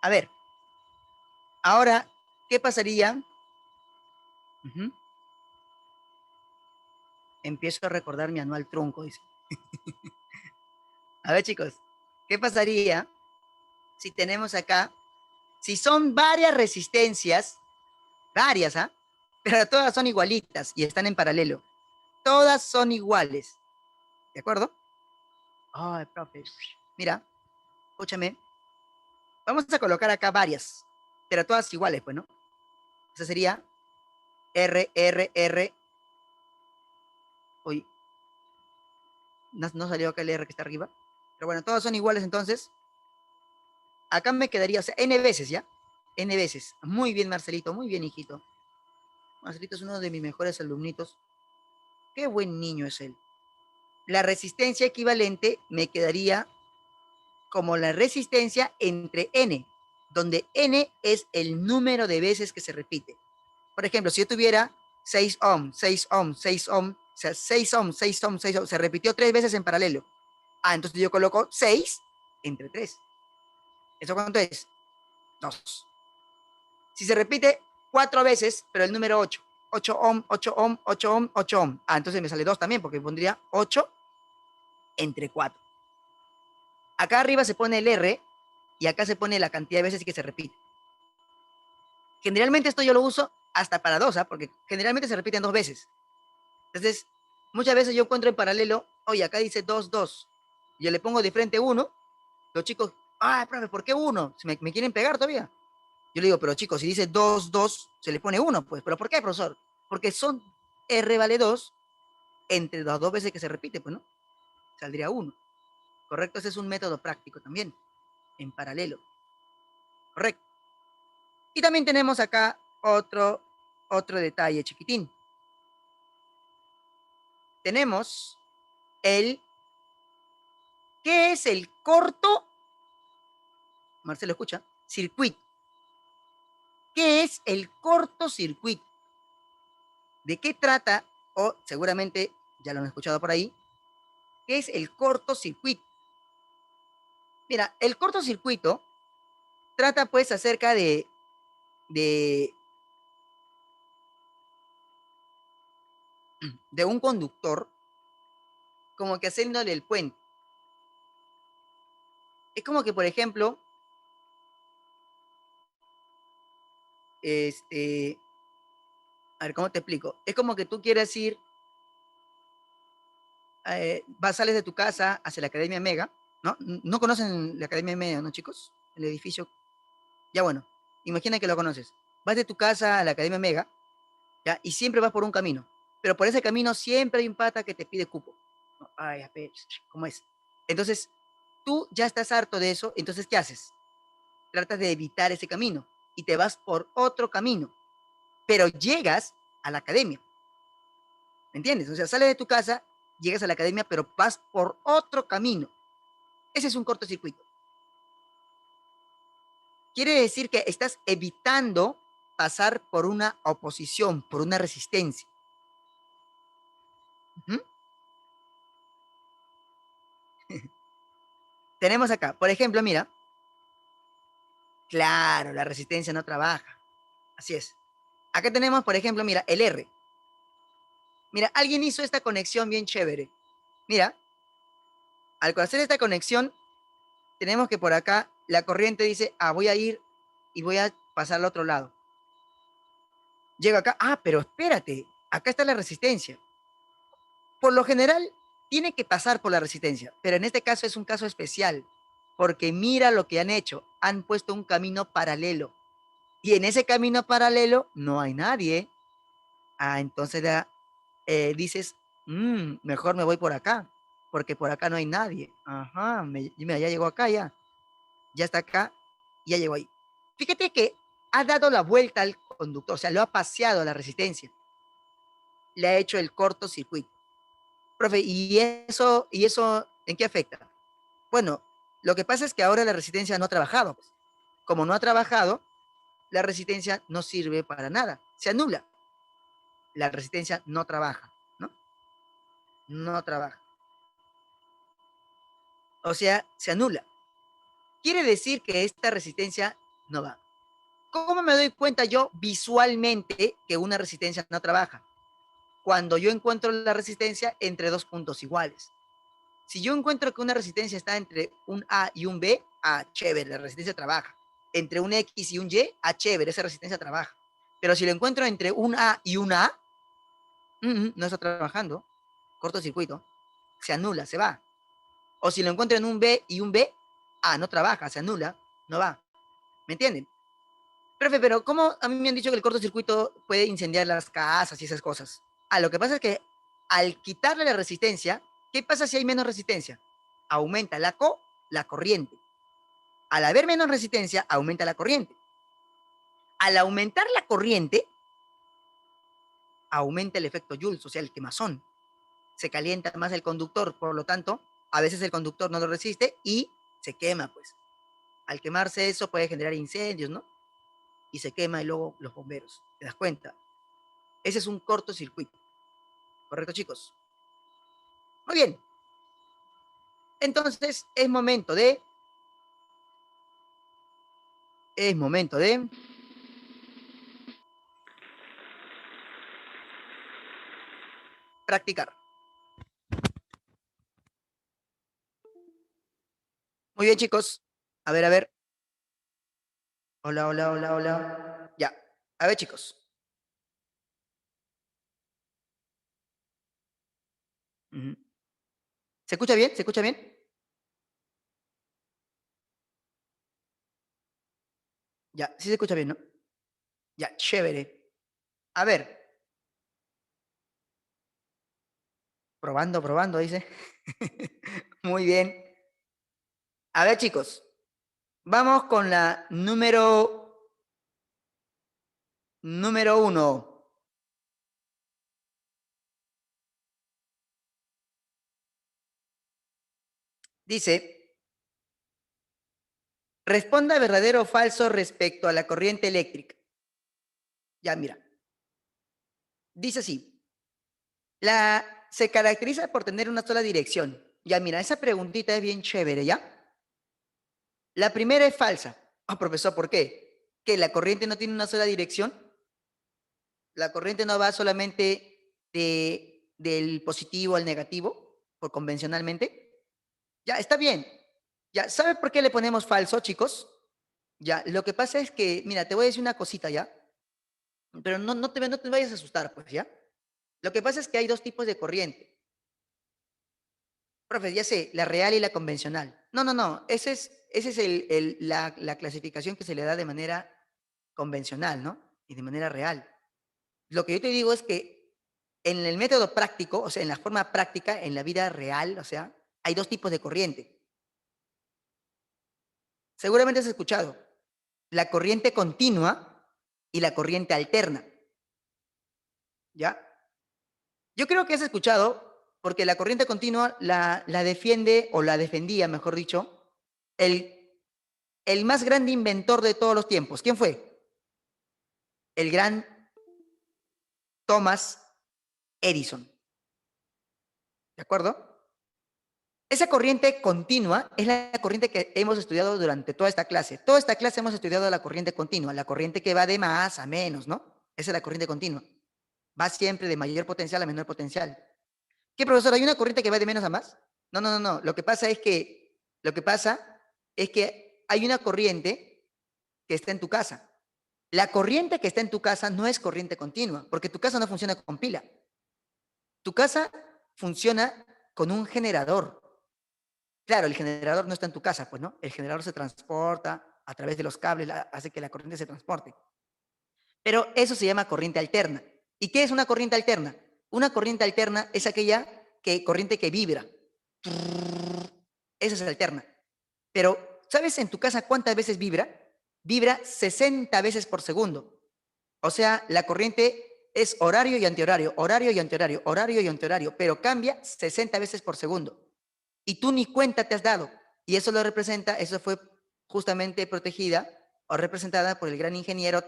B: A ver, ahora, ¿qué pasaría? Empiezo a recordar mi anual trunco, dice. A ver, chicos, ¿qué pasaría si tenemos acá, si son varias resistencias, varias, ¿ah? Pero todas son igualitas y están en paralelo. Todas son iguales, ¿de acuerdo? Ay, profe. Mira, escúchame. Vamos a colocar acá varias, pero todas iguales, pues, ¿no? Eso sería R, R, R. Uy, no salió acá el R que está arriba. Pero bueno, todas son iguales entonces. Acá me quedaría, o sea, N veces, ¿ya? N veces. Muy bien, Marcelito, muy bien, hijito. Marcelito es uno de mis mejores alumnitos. Qué buen niño es él. La resistencia equivalente me quedaría como la resistencia entre N, donde N es el número de veces que se repite. Por ejemplo, si yo tuviera 6 ohm, 6 ohm, 6 ohm, o sea, 6 ohm, 6 ohm, 6 ohm, se repitió 3 veces en paralelo. Ah, entonces yo coloco 6 entre 3. ¿Eso cuánto es? 2. Si se repite 4 veces, pero el número 8, 8 ohm, 8 ohm, 8 ohm, 8 ohm. Ah, entonces me sale 2 también, porque pondría 8 entre 4. Acá arriba se pone el R y acá se pone la cantidad de veces que se repite. Generalmente esto yo lo uso hasta para 2, ¿eh? Porque generalmente se repiten 2 veces. Entonces, muchas veces yo encuentro en paralelo, oye, acá dice 2, 2. Yo le pongo de frente 1, los chicos, ah, profe, ¿por qué 1? ¿Me quieren pegar todavía? Yo le digo, pero chicos, si dice 2, 2, se le pone 1, pues. ¿Pero por qué, profesor? Porque son R vale 2 entre las 2 veces que se repite, pues, ¿no? Saldría 1. ¿Correcto? Ese es un método práctico también, en paralelo. Correcto. Y también tenemos acá otro detalle chiquitín. Tenemos el, ¿qué es el corto? Marcelo, escucha, circuito. ¿Qué es el cortocircuito? ¿De qué trata? O seguramente ya lo han escuchado por ahí. ¿Qué es el cortocircuito? Mira, el cortocircuito trata pues acerca de, de un conductor como que haciéndole el puente. Es como que, por ejemplo, a ver, ¿cómo te explico? Es como que tú quieres ir, sales de tu casa hacia la Academia Mega, ¿no? ¿No conocen la Academia Mega, no, chicos? El edificio. Ya bueno, imagina que lo conoces. Vas de tu casa a la Academia Mega, ¿ya? Y siempre vas por un camino. Pero por ese camino siempre hay un pata que te pide cupo. ¿No? Ay, a ver, ¿cómo es? Entonces, tú ya estás harto de eso, entonces, ¿qué haces? Tratas de evitar ese camino y te vas por otro camino, pero llegas a la academia. ¿Me entiendes? O sea, sales de tu casa, llegas a la academia, pero vas por otro camino. Ese es un cortocircuito. Quiere decir que estás evitando pasar por una oposición, por una resistencia. ¿Mm? Tenemos acá, por ejemplo, mira, claro, la resistencia no trabaja. Así es. Acá tenemos, por ejemplo, mira, el R. Mira, alguien hizo esta conexión bien chévere. Mira, al hacer esta conexión, tenemos que por acá la corriente dice, ah, voy a ir y voy a pasar al otro lado. Llega acá, pero espérate, acá está la resistencia. Por lo general, tiene que pasar por la resistencia, pero en este caso es un caso especial, porque mira lo que han hecho, han puesto un camino paralelo, y en ese camino paralelo no hay nadie. Entonces ya dices, mejor me voy por acá, porque por acá no hay nadie. Ajá, mira, ya llegó acá, ya está acá, ya llegó ahí. Fíjate que ha dado la vuelta al conductor, o sea, lo ha paseado a la resistencia, le ha hecho el cortocircuito. Profe, ¿y eso en qué afecta? Bueno, lo que pasa es que ahora la resistencia no ha trabajado, pues. Como no ha trabajado, la resistencia no sirve para nada, se anula. La resistencia no trabaja, ¿no? No trabaja. O sea, se anula. Quiere decir que esta resistencia no va. ¿Cómo me doy cuenta yo visualmente que una resistencia no trabaja? Cuando yo encuentro la resistencia entre dos puntos iguales. Si yo encuentro que una resistencia está entre un A y un B, chévere, la resistencia trabaja. Entre un X y un Y, chévere, esa resistencia trabaja. Pero si lo encuentro entre un A y un A, no está trabajando, cortocircuito, se anula, se va. O si lo encuentro en un B y un B, no trabaja, se anula, no va. ¿Me entienden? Profe, pero ¿cómo a mí me han dicho que el cortocircuito puede incendiar las casas y esas cosas? Lo que pasa es que al quitarle la resistencia, ¿qué pasa si hay menos resistencia? Aumenta la corriente. Al haber menos resistencia, aumenta la corriente. Al aumentar la corriente, aumenta el efecto Joule, o sea, el quemazón. Se calienta más el conductor, por lo tanto, a veces el conductor no lo resiste y se quema, pues. Al quemarse eso puede generar incendios, ¿no? Y se quema y luego los bomberos. ¿Te das cuenta? Ese es un cortocircuito. ¿Correcto, chicos? Muy bien. Entonces, es momento de practicar. Muy bien, chicos. A ver, a ver. Hola, hola, hola, hola. Ya. A ver, chicos. ¿Se escucha bien? ¿Se escucha bien? Ya, sí se escucha bien, ¿no? Ya, chévere. A ver, probando, probando, dice. Muy bien. A ver, chicos, vamos con la número 1. Dice, responda verdadero o falso respecto a la corriente eléctrica. Ya, mira. Dice así, se caracteriza por tener una sola dirección. Ya, mira, esa preguntita es bien chévere, ¿ya? La primera es falsa. Profesor, ¿por qué? ¿Que la corriente no tiene una sola dirección? La corriente no va solamente del positivo al negativo, por convencionalmente. Ya, está bien. Ya, ¿sabe por qué le ponemos falso, chicos? Ya, lo que pasa es que, mira, te voy a decir una cosita, ¿ya? Pero no te vayas a asustar, pues, ¿ya? Lo que pasa es que hay dos tipos de corriente. Profe, ya sé, la real y la convencional. No, no, no, esa es la clasificación que se le da de manera convencional, ¿no? Y de manera real. Lo que yo te digo es que en el método práctico, o sea, en la forma práctica, en la vida real, o sea, hay dos tipos de corriente. Seguramente has escuchado la corriente continua y la corriente alterna. ¿Ya? Yo creo que has escuchado, porque la corriente continua la defiende, o la defendía, mejor dicho, el más grande inventor de todos los tiempos. ¿Quién fue? El gran Thomas Edison. ¿De acuerdo? Esa corriente continua es la corriente que hemos estudiado durante toda esta clase. Toda esta clase hemos estudiado la corriente continua, la corriente que va de más a menos, ¿no? Esa es la corriente continua. Va siempre de mayor potencial a menor potencial. ¿Qué, profesor? ¿Hay una corriente que va de menos a más? No, no, no, no. Lo que pasa es que hay una corriente que está en tu casa. La corriente que está en tu casa no es corriente continua, porque tu casa no funciona con pila. Tu casa funciona con un generador. Claro, el generador no está en tu casa, pues, ¿no? El generador se transporta a través de los cables, hace que la corriente se transporte. Pero eso se llama corriente alterna. ¿Y qué es una corriente alterna? Una corriente alterna es aquella corriente que vibra. Esa es la alterna. Pero, ¿sabes en tu casa cuántas veces vibra? Vibra 60 veces por segundo. O sea, la corriente es horario y antihorario, horario y antihorario, horario y antihorario, pero cambia 60 veces por segundo. Y tú ni cuenta te has dado. Y eso lo representa, eso fue justamente protegida o representada por el gran ingeniero,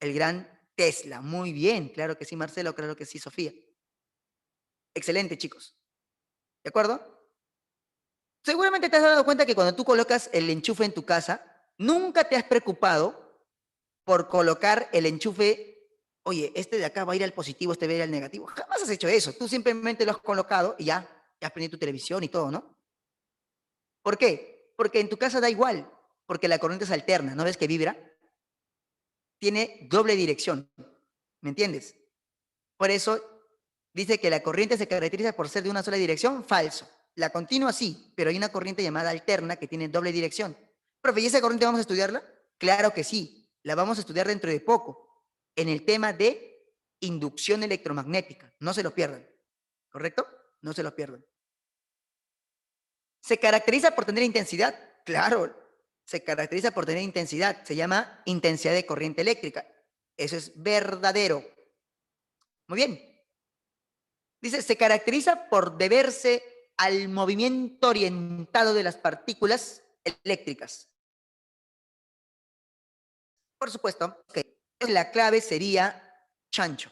B: el gran Tesla. Muy bien, claro que sí, Marcelo, claro que sí, Sofía. Excelente, chicos. ¿De acuerdo? Seguramente te has dado cuenta que cuando tú colocas el enchufe en tu casa, nunca te has preocupado por colocar el enchufe, oye, este de acá va a ir al positivo, este va a ir al negativo. Jamás has hecho eso. Tú simplemente lo has colocado y ya has prendido tu televisión y todo, ¿no? ¿Por qué? Porque en tu casa da igual, porque la corriente es alterna, ¿no ves que vibra? Tiene doble dirección, ¿me entiendes? Por eso dice que la corriente se caracteriza por ser de una sola dirección, falso. La continua sí, pero hay una corriente llamada alterna que tiene doble dirección. Profe, ¿y esa corriente vamos a estudiarla? Claro que sí, la vamos a estudiar dentro de poco, en el tema de inducción electromagnética. No se lo pierdan, ¿correcto? No se lo pierdan. ¿Se caracteriza por tener intensidad? Claro, se caracteriza por tener intensidad. Se llama intensidad de corriente eléctrica. Eso es verdadero. Muy bien. Dice, se caracteriza por deberse al movimiento orientado de las partículas eléctricas. Por supuesto, que la clave sería chancho.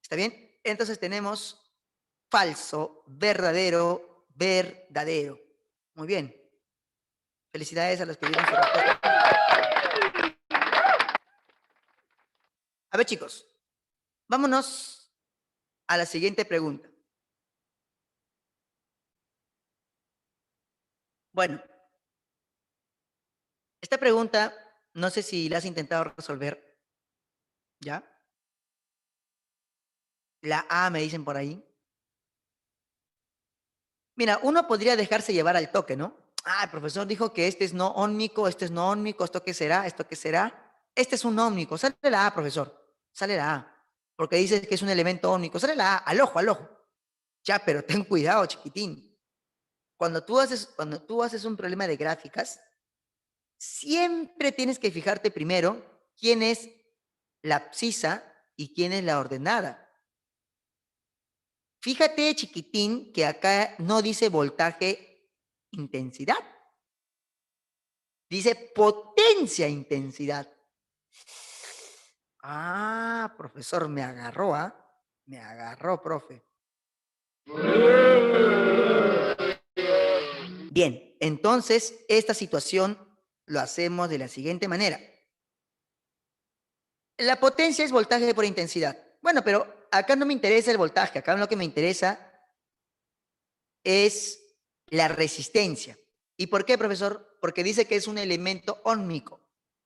B: ¿Está bien? Entonces tenemos falso, verdadero, verdadero. Muy bien. Felicidades a los que dieron su respuesta. A ver, chicos, vámonos a la siguiente pregunta. Bueno, esta pregunta, no sé si la has intentado resolver, ¿ya? La A me dicen por ahí. Mira, uno podría dejarse llevar al toque, ¿no? Ah, el profesor dijo que este es no ómnico, este es no ómnico, ¿esto qué será? ¿Esto qué será? Este es un ómnico. Sale la A, profesor. Sale la A. Porque dices que es un elemento ómnico. Sale la A, al ojo, al ojo. Ya, pero ten cuidado, chiquitín. Cuando tú haces un problema de gráficas, siempre tienes que fijarte primero quién es la abscisa y quién es la ordenada. Fíjate, chiquitín, que acá no dice voltaje intensidad. Dice potencia intensidad. Ah, profesor, me agarró, ¿ah? Me agarró, profe. Bien, entonces esta situación lo hacemos de la siguiente manera. La potencia es voltaje por intensidad. Bueno, pero acá no me interesa el voltaje, acá lo que me interesa es la resistencia. ¿Y por qué, profesor? Porque dice que es un elemento óhmico.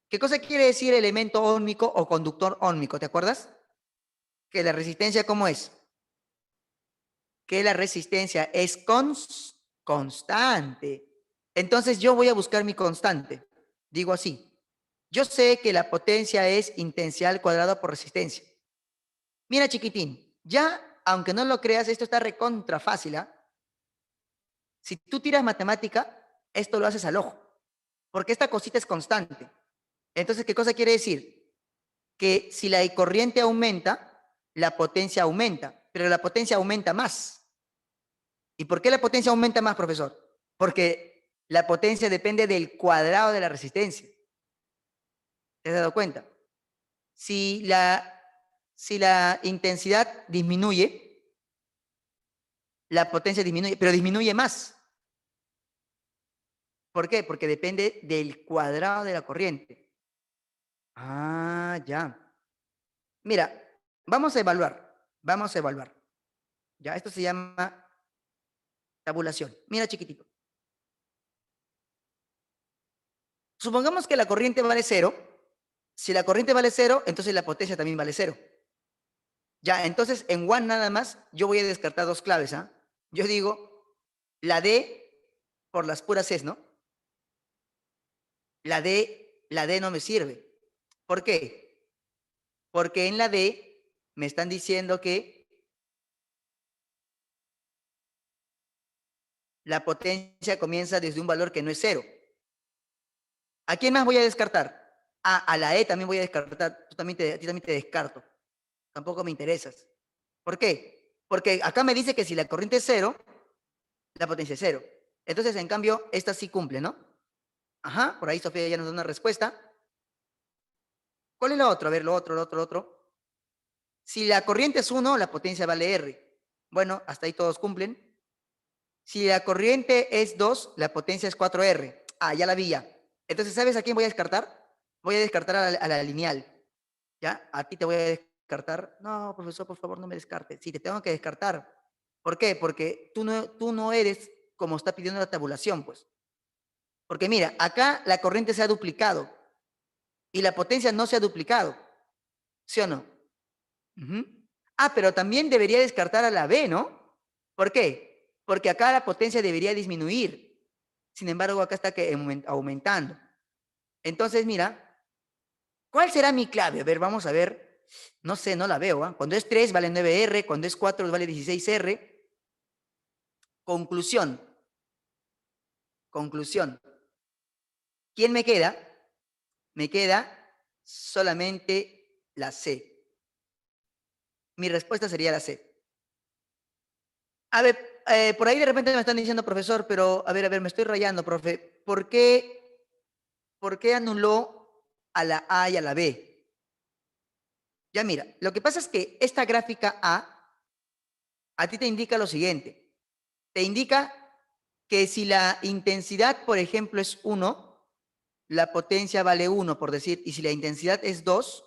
B: ¿Qué cosa quiere decir elemento óhmico o conductor óhmico? ¿Te acuerdas? Que la resistencia, ¿cómo es? Que la resistencia es constante. Entonces yo voy a buscar mi constante. Digo así. Yo sé que la potencia es intensidad al cuadrado por resistencia. Mira, chiquitín, ya, aunque no lo creas, esto está recontra fácil, ¿ah? Si tú tiras matemática, esto lo haces al ojo, porque esta cosita es constante. Entonces, ¿qué cosa quiere decir? Que si la corriente aumenta, la potencia aumenta, pero la potencia aumenta más. ¿Y por qué la potencia aumenta más, profesor? Porque la potencia depende del cuadrado de la resistencia. ¿Te has dado cuenta? Si la intensidad disminuye, la potencia disminuye, pero disminuye más. ¿Por qué? Porque depende del cuadrado de la corriente. Ah, ya. Mira, vamos a evaluar. Vamos a evaluar. Ya, esto se llama tabulación. Mira, chiquitito. Supongamos que la corriente vale 0. Si la corriente vale 0, entonces la potencia también vale 0. Ya, entonces en one nada más yo voy a descartar dos claves. ¿Ah? Yo digo la D por las puras Cs, ¿no? La D no me sirve. ¿Por qué? Porque en la D me están diciendo que la potencia comienza desde un valor que no es 0. ¿A quién más voy a descartar? A la E también voy a descartar. A ti también te descarto. Tampoco me interesas. ¿Por qué? Porque acá me dice que si la corriente es 0, la potencia es 0. Entonces, en cambio, esta sí cumple, ¿no? Ajá, por ahí Sofía ya nos da una respuesta. ¿Cuál es lo otro? A ver, lo otro. Si la corriente es 1, la potencia vale R. Bueno, hasta ahí todos cumplen. Si la corriente es 2, la potencia es 4R. Ah, ya la vi ya. Entonces, ¿sabes a quién voy a descartar? Voy a descartar a la lineal. ¿Ya? A ti te voy a descartar. No, profesor, por favor, no me descartes. Sí, te tengo que descartar. ¿Por qué? Porque tú no eres como está pidiendo la tabulación, pues. Porque mira, acá la corriente se ha duplicado y la potencia no se ha duplicado. ¿Sí o no? Uh-huh. Ah, pero también debería descartar a la B, ¿no? ¿Por qué? Porque acá la potencia debería disminuir. Sin embargo, acá está aumentando. Entonces, mira, ¿cuál será mi clave? A ver, vamos a ver. No sé, no la veo. ¿Eh? Cuando es 3 vale 9R, cuando es 4 vale 16R. Conclusión. ¿Quién me queda? Me queda solamente la C. Mi respuesta sería la C. A ver, por ahí de repente me están diciendo, profesor, pero a ver, me estoy rayando, profe. ¿Por qué anuló a la A y a la B? Ya mira, lo que pasa es que esta gráfica a ti te indica lo siguiente. Te indica que si la intensidad, por ejemplo, es 1, la potencia vale 1, por decir, y si la intensidad es 2,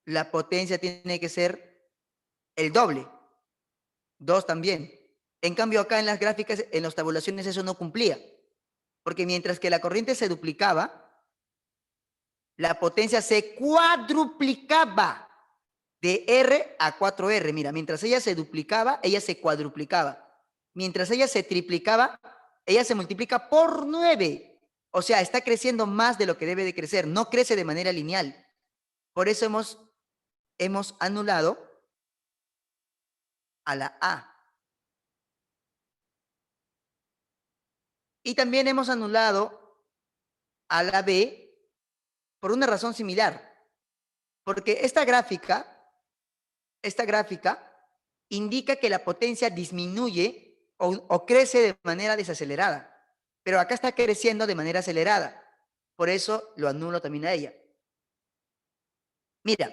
B: la potencia tiene que ser el doble. 2 también. En cambio, acá en las gráficas, en las tabulaciones, eso no cumplía. Porque mientras que la corriente se duplicaba, la potencia se cuadruplicaba de R a 4R. Mira, mientras ella se duplicaba, ella se cuadruplicaba. Mientras ella se triplicaba, ella se multiplica por 9. O sea, está creciendo más de lo que debe de crecer. No crece de manera lineal. Por eso hemos anulado a la A. Y también hemos anulado a la B por una razón similar. Porque esta gráfica indica que la potencia disminuye o crece de manera desacelerada. Pero acá está creciendo de manera acelerada. Por eso lo anulo también a ella. Mira,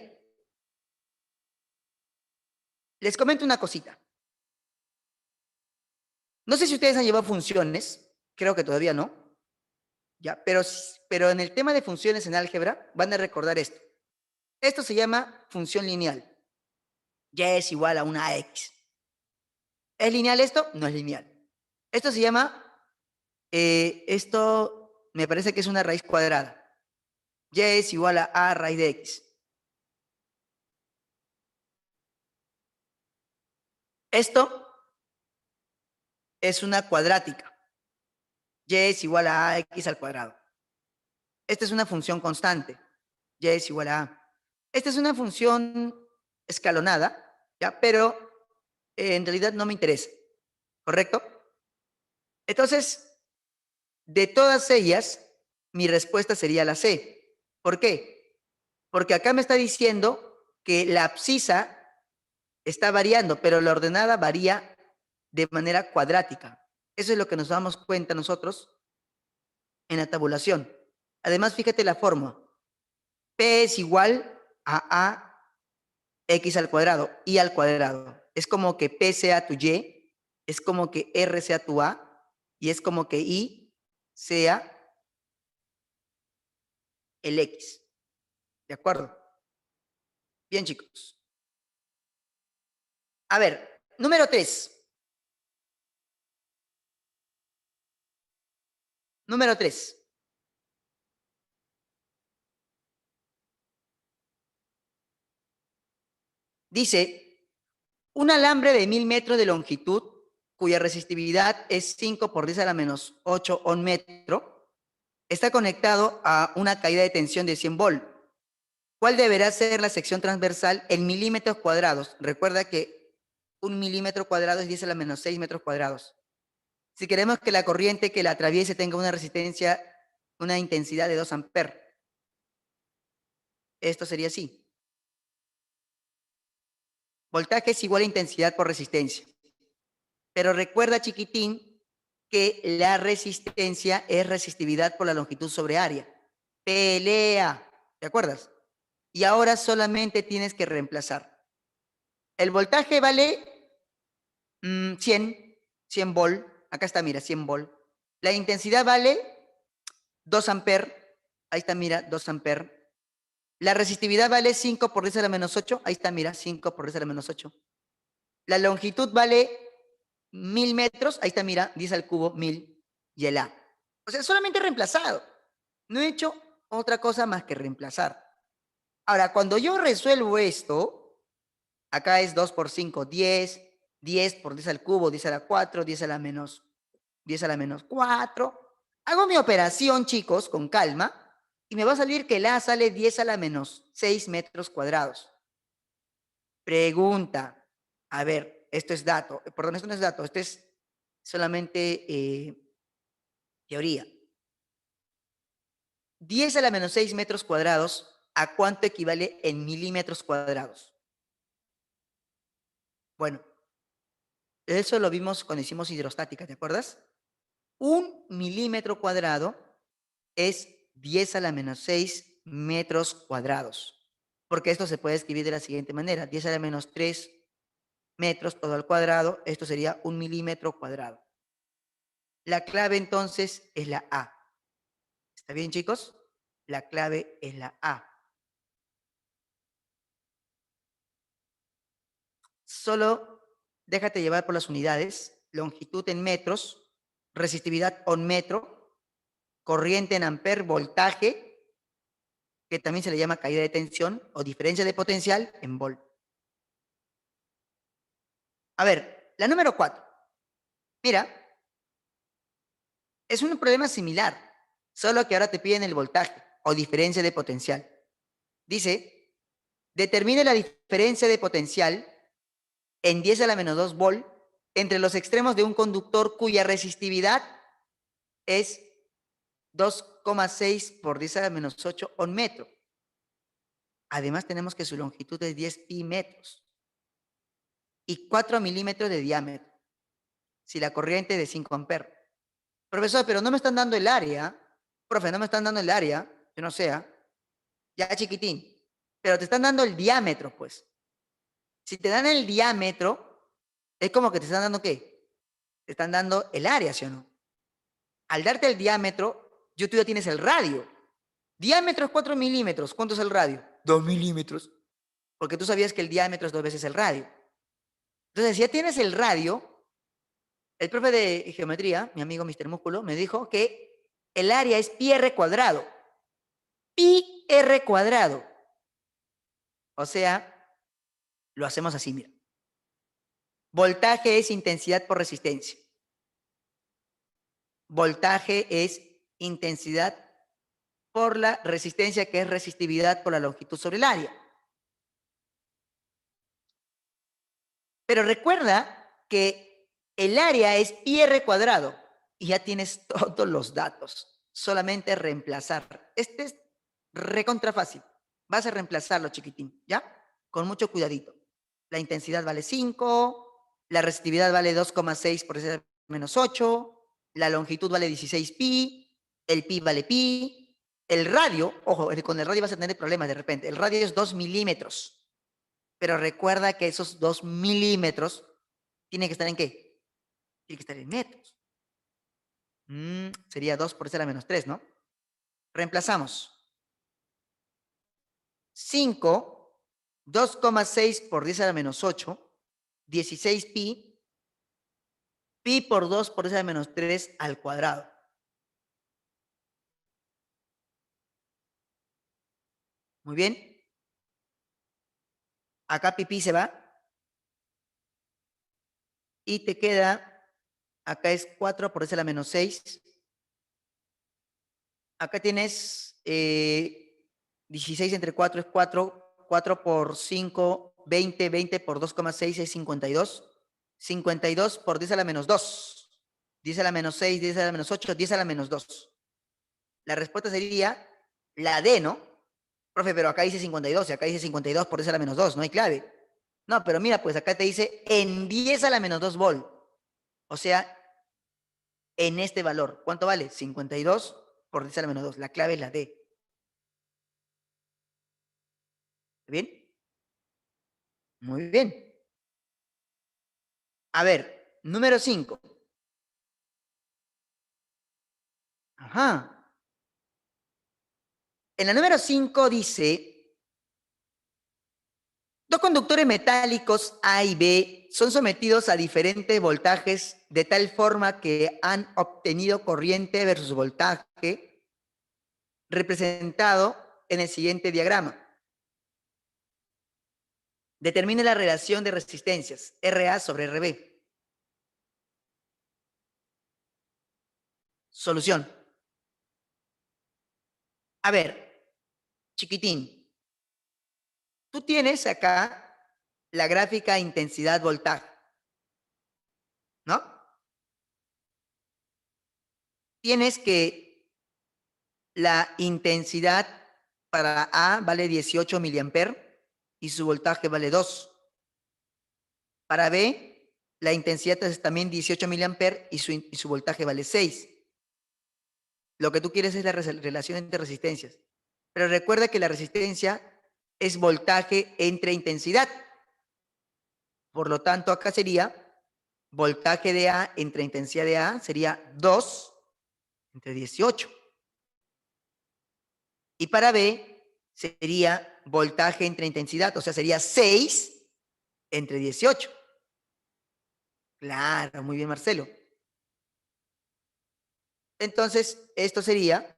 B: les comento una cosita. No sé si ustedes han llevado funciones, creo que todavía no, ya, pero en el tema de funciones en álgebra van a recordar esto. Esto se llama función lineal. Y es igual a una X. ¿Es lineal esto? No es lineal. Esto se llama, esto me parece que es una raíz cuadrada. Y es igual a raíz de X. Esto es una cuadrática. Y es igual a X al cuadrado. Esta es una función constante. Y es igual a A. Esta es una función escalonada, ¿ya? Pero en realidad no me interesa. ¿Correcto? Entonces, de todas ellas, mi respuesta sería la C. ¿Por qué? Porque acá me está diciendo que la abscisa está variando, pero la ordenada varía de manera cuadrática. Eso es lo que nos damos cuenta nosotros en la tabulación. Además, fíjate la fórmula. P es igual a X al cuadrado, Y al cuadrado. Es como que P sea tu Y, es como que R sea tu A, y es como que Y sea el X. ¿De acuerdo? Bien, chicos. A ver, número 3. Número 3. Dice, un alambre de 1000 metros de longitud, cuya resistividad es 5 por 10 a la menos 8 ohm metro, está conectado a una caída de tensión de 100 volt. ¿Cuál deberá ser la sección transversal en milímetros cuadrados? Recuerda que un milímetro cuadrado es 10 a la menos 6 metros cuadrados. Si queremos que la corriente que la atraviese tenga una resistencia, una intensidad de 2 amperes, esto sería así. Voltaje es igual a intensidad por resistencia. Pero recuerda, chiquitín, que la resistencia es resistividad por la longitud sobre área. Pelea, ¿te acuerdas? Y ahora solamente tienes que reemplazar. El voltaje vale 100 volt. Acá está, mira, 100 volt. La intensidad vale 2 amperes. Ahí está, mira, 2 amperes. La resistividad vale 5 por 10 a la menos 8. Ahí está, mira, 5 por 10 a la menos 8. La longitud vale 1000 metros. Ahí está, mira, 10 al cubo, 1000 y el A. O sea, solamente reemplazado. No he hecho otra cosa más que reemplazar. Ahora, cuando yo resuelvo esto, acá es 2 por 5, 10. 10 por 10 al cubo, 10 a la 4, 10 a la menos 4. Hago mi operación, chicos, con calma, y me va a salir que el A sale 10 a la menos 6 metros cuadrados. Pregunta. A ver, esto es dato. Perdón, esto no es dato, esto es solamente teoría. 10 a la menos 6 metros cuadrados, ¿a cuánto equivale en milímetros cuadrados? Bueno, eso lo vimos cuando hicimos hidrostática, ¿te acuerdas? 1 milímetro cuadrado es 10 a la menos 6 metros cuadrados. Porque esto se puede escribir de la siguiente manera. 10 a la menos 3 metros todo al cuadrado. Esto sería 1 milímetro cuadrado. La clave entonces es la A. ¿Está bien, chicos? La clave es la A. Solo déjate llevar por las unidades. Longitud en metros, resistividad en metro, corriente en amper, voltaje, que también se le llama caída de tensión o diferencia de potencial en volt. A ver, la número 4. Mira, es un problema similar, solo que ahora te piden el voltaje o diferencia de potencial. Dice, determine la diferencia de potencial en 10 a la menos 2 volt entre los extremos de un conductor cuya resistividad es 2,6 por 10 a la menos 8 ohm metro. Además tenemos que su longitud es 10 pi metros y 4 milímetros de diámetro, si la corriente es de 5 amperes. Profesor, pero no me están dando el área. Profe, no me están dando el área, que no sea. Ya chiquitín. Pero te están dando el diámetro, pues. Si te dan el diámetro, es como que te están dando ¿qué? Te están dando el área, ¿sí o no? Al darte el diámetro, tú ya tienes el radio. Diámetro es 4 milímetros. ¿Cuánto es el radio? 2 milímetros. Porque tú sabías que el diámetro es 2 veces el radio. Entonces, si ya tienes el radio, el profe de geometría, mi amigo Mr. Músculo, me dijo que el área es pi r cuadrado. Pi r cuadrado. O sea, lo hacemos así, mira. Voltaje es intensidad por resistencia. Voltaje es intensidad por la resistencia, que es resistividad por la longitud sobre el área. Pero recuerda que el área es pi r cuadrado y ya tienes todos los datos. Solamente reemplazar. Este es recontra fácil. Vas a reemplazarlo, chiquitín, ¿ya? Con mucho cuidadito. La intensidad vale 5, la resistividad vale 2,6 por 10 menos 8, la longitud vale 16 pi, el pi vale pi, el radio, ojo, con el radio vas a tener problemas de repente, el radio es 2 milímetros, pero recuerda que esos 2 milímetros tienen que estar ¿en qué? Tienen que estar en metros. Sería 2 por 10 a la menos 3, ¿no? Reemplazamos. 5, 2,6 por 10 a la menos 8, 16 pi, pi por 2 por 10 a la menos 3 al cuadrado. Muy bien. Acá pipí se va. Y te queda, acá es 4 por 10 a la menos 6. Acá tienes 16 entre 4 es 4. 4 por 5, 20. 20 por 2,6 es 52. 52 por 10 a la menos 2. 10 a la menos 6, 10 a la menos 8, 10 a la menos 2. La respuesta sería la D, ¿no? Profe, pero acá dice 52 y acá dice 52 por 10 a la menos 2, no hay clave. No, pero mira, pues acá te dice en 10 a la menos 2 volt. O sea, en este valor. ¿Cuánto vale? 52 por 10 a la menos 2. La clave es la D. ¿Bien? Muy bien. A ver, número 5. Ajá. En la número 5 dice, dos conductores metálicos A y B son sometidos a diferentes voltajes de tal forma que han obtenido corriente versus voltaje representado en el siguiente diagrama. Determine la relación de resistencias, RA sobre RB. Solución. A ver, chiquitín, tú tienes acá la gráfica intensidad-voltaje, ¿no? Tienes que la intensidad para A vale 18 miliamperes y su voltaje vale 2. Para B, la intensidad es también 18 miliamperes y su voltaje vale 6. Lo que tú quieres es la relación entre resistencias. Pero recuerda que la resistencia es voltaje entre intensidad. Por lo tanto, acá sería voltaje de A entre intensidad de A sería 2 entre 18. Y para B sería voltaje entre intensidad, o sea, sería 6 entre 18. Claro, muy bien, Marcelo. Entonces, esto sería,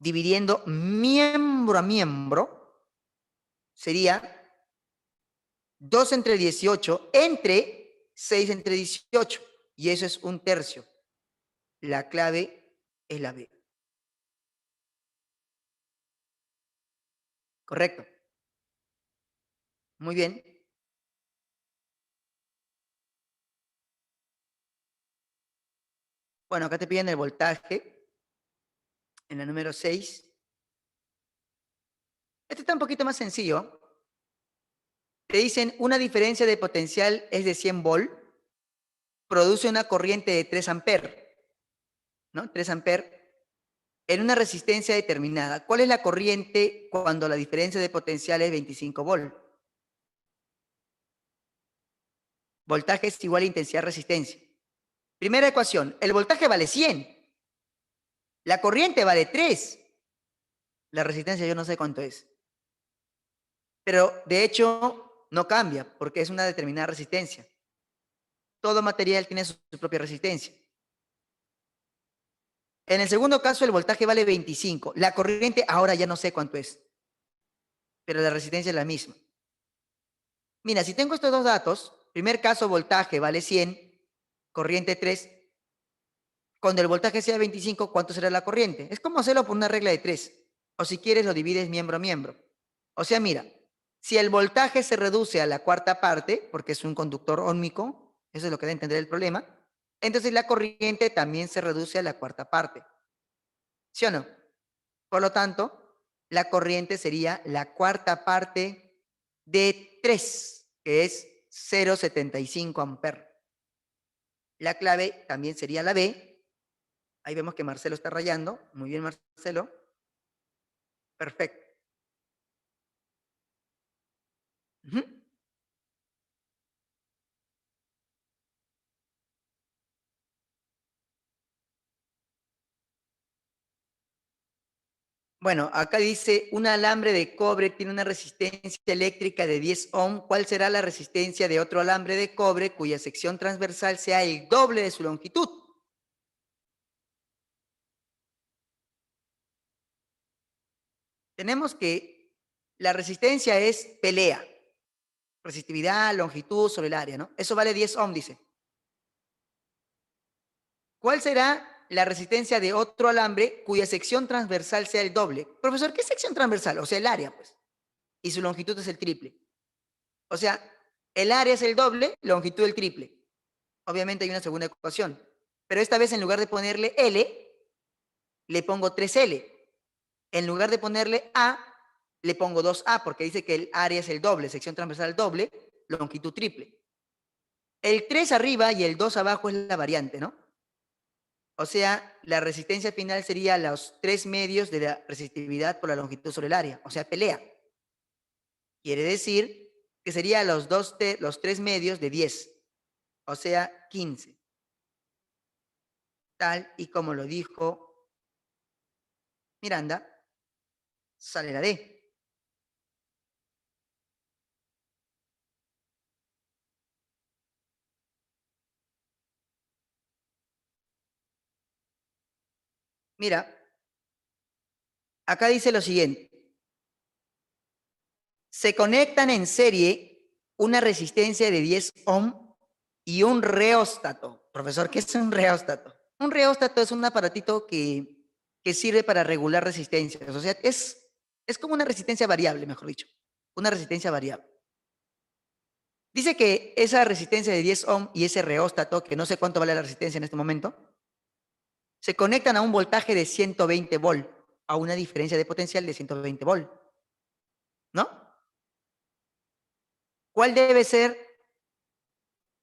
B: dividiendo miembro a miembro, sería 2 entre 18 entre 6 entre 18. Y eso es un tercio. La clave es la B. Correcto. Muy bien. Bueno, acá te piden el voltaje en la número 6. Este está un poquito más sencillo. Te dicen una diferencia de potencial es de 100 volt, produce una corriente de 3 amperes, ¿no? 3 amperes en una resistencia determinada. ¿Cuál es la corriente cuando la diferencia de potencial es 25 volt? Voltaje es igual a intensidad resistencia. Primera ecuación, el voltaje vale 100. La corriente vale 3. La resistencia yo no sé cuánto es. Pero de hecho no cambia porque es una determinada resistencia. Todo material tiene su propia resistencia. En el segundo caso el voltaje vale 25. La corriente ahora ya no sé cuánto es. Pero la resistencia es la misma. Mira, si tengo estos dos datos, primer caso voltaje vale 100, corriente 3. Cuando el voltaje sea 25, ¿cuánto será la corriente? Es como hacerlo por una regla de 3. O si quieres, lo divides miembro a miembro. O sea, mira, si el voltaje se reduce a la cuarta parte, porque es un conductor óhmico, eso es lo que da a entender el problema, entonces la corriente también se reduce a la cuarta parte. ¿Sí o no? Por lo tanto, la corriente sería la cuarta parte de 3, que es 0,75 amperes. La clave también sería la B. Ahí vemos que Marcelo está rayando. Muy bien, Marcelo. Perfecto. Uh-huh. Bueno, acá dice, un alambre de cobre tiene una resistencia eléctrica de 10 ohm. ¿Cuál será la resistencia de otro alambre de cobre cuya sección transversal sea el doble de su longitud? Tenemos que la resistencia es pelea. Resistividad, longitud sobre el área, ¿no? Eso vale 10 ohm, dice. ¿Cuál será la resistencia de otro alambre cuya sección transversal sea el doble? Profesor, ¿qué sección transversal? O sea, el área, pues. Y su longitud es el triple. O sea, el área es el doble, longitud el triple. Obviamente hay una segunda ecuación. Pero esta vez en lugar de ponerle L, le pongo 3L. En lugar de ponerle A, le pongo 2A, porque dice que el área es el doble, sección transversal doble, longitud triple. El 3 arriba y el 2 abajo es la variante, ¿no? O sea, la resistencia final sería los 3 medios de la resistividad por la longitud sobre el área, o sea, pelea. Quiere decir que sería los 3 medios de 10, o sea, 15. Tal y como lo dijo Miranda, sale la D. Mira, acá dice lo siguiente. Se conectan en serie una resistencia de 10 ohm y un reóstato. Profesor, ¿qué es un reóstato? Un reóstato es un aparatito que sirve para regular resistencias. O sea, es como una resistencia variable, mejor dicho. Una resistencia variable. Dice que esa resistencia de 10 ohm y ese reóstato, que no sé cuánto vale la resistencia en este momento, se conectan a un voltaje de 120 volt, a una diferencia de potencial de 120 volt. ¿No? ¿Cuál debe ser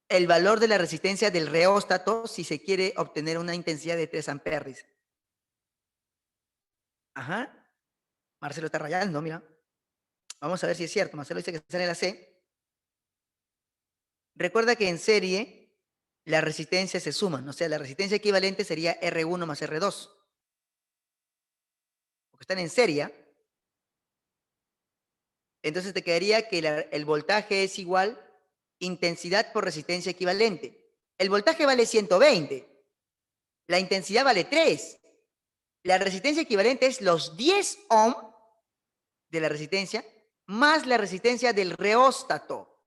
B: el valor de la resistencia del reóstato si se quiere obtener una intensidad de 3 amperes? Ajá. Marcelo está rayando, mira. Vamos a ver si es cierto. Marcelo dice que sale la C. Recuerda que en serie las resistencias se suman. O sea, la resistencia equivalente sería R1 más R2. Porque están en serie. Entonces te quedaría que el voltaje es igual intensidad por resistencia equivalente. El voltaje vale 120. La intensidad vale 3. La resistencia equivalente es los 10 ohm de la resistencia más la resistencia del reóstato.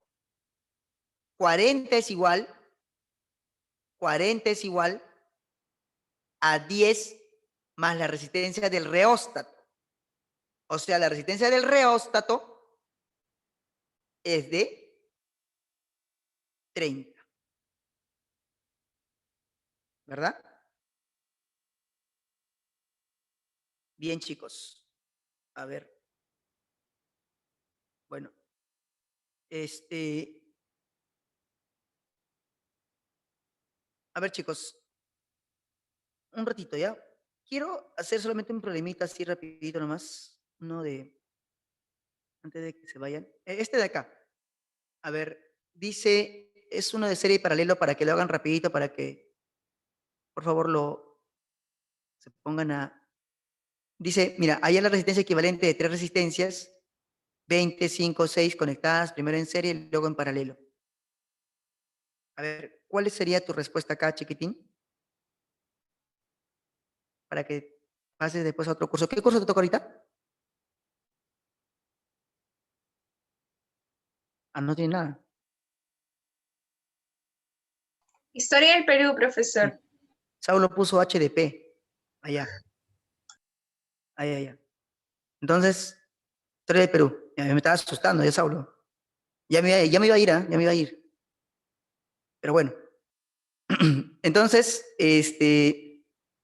B: 40 es igual a 10 más la resistencia del reóstato. O sea, la resistencia del reóstato es de 30. ¿Verdad? Bien, chicos. A ver. Bueno. A ver, chicos. Un ratito, ¿ya? Quiero hacer solamente un problemita así rapidito nomás. Uno de... Antes de que se vayan. Este de acá. A ver, dice, es uno de serie y paralelo para que lo hagan rapidito, para que, por favor, se pongan a... Dice, mira, hay la resistencia equivalente de 3 resistencias, 20, 5, 6 conectadas, primero en serie y luego en paralelo. A ver, ¿cuál sería tu respuesta acá, chiquitín? Para que pases después a otro curso. ¿Qué curso te toca ahorita? Ah, no tiene nada.
A: Historia del Perú, profesor.
B: Saulo puso HDP. Allá. Allá. Entonces, historia del Perú. Ya me estaba asustando, ya Saulo. Ya me iba a ir, ¿eh? Ya me iba a ir. Pero bueno. Entonces,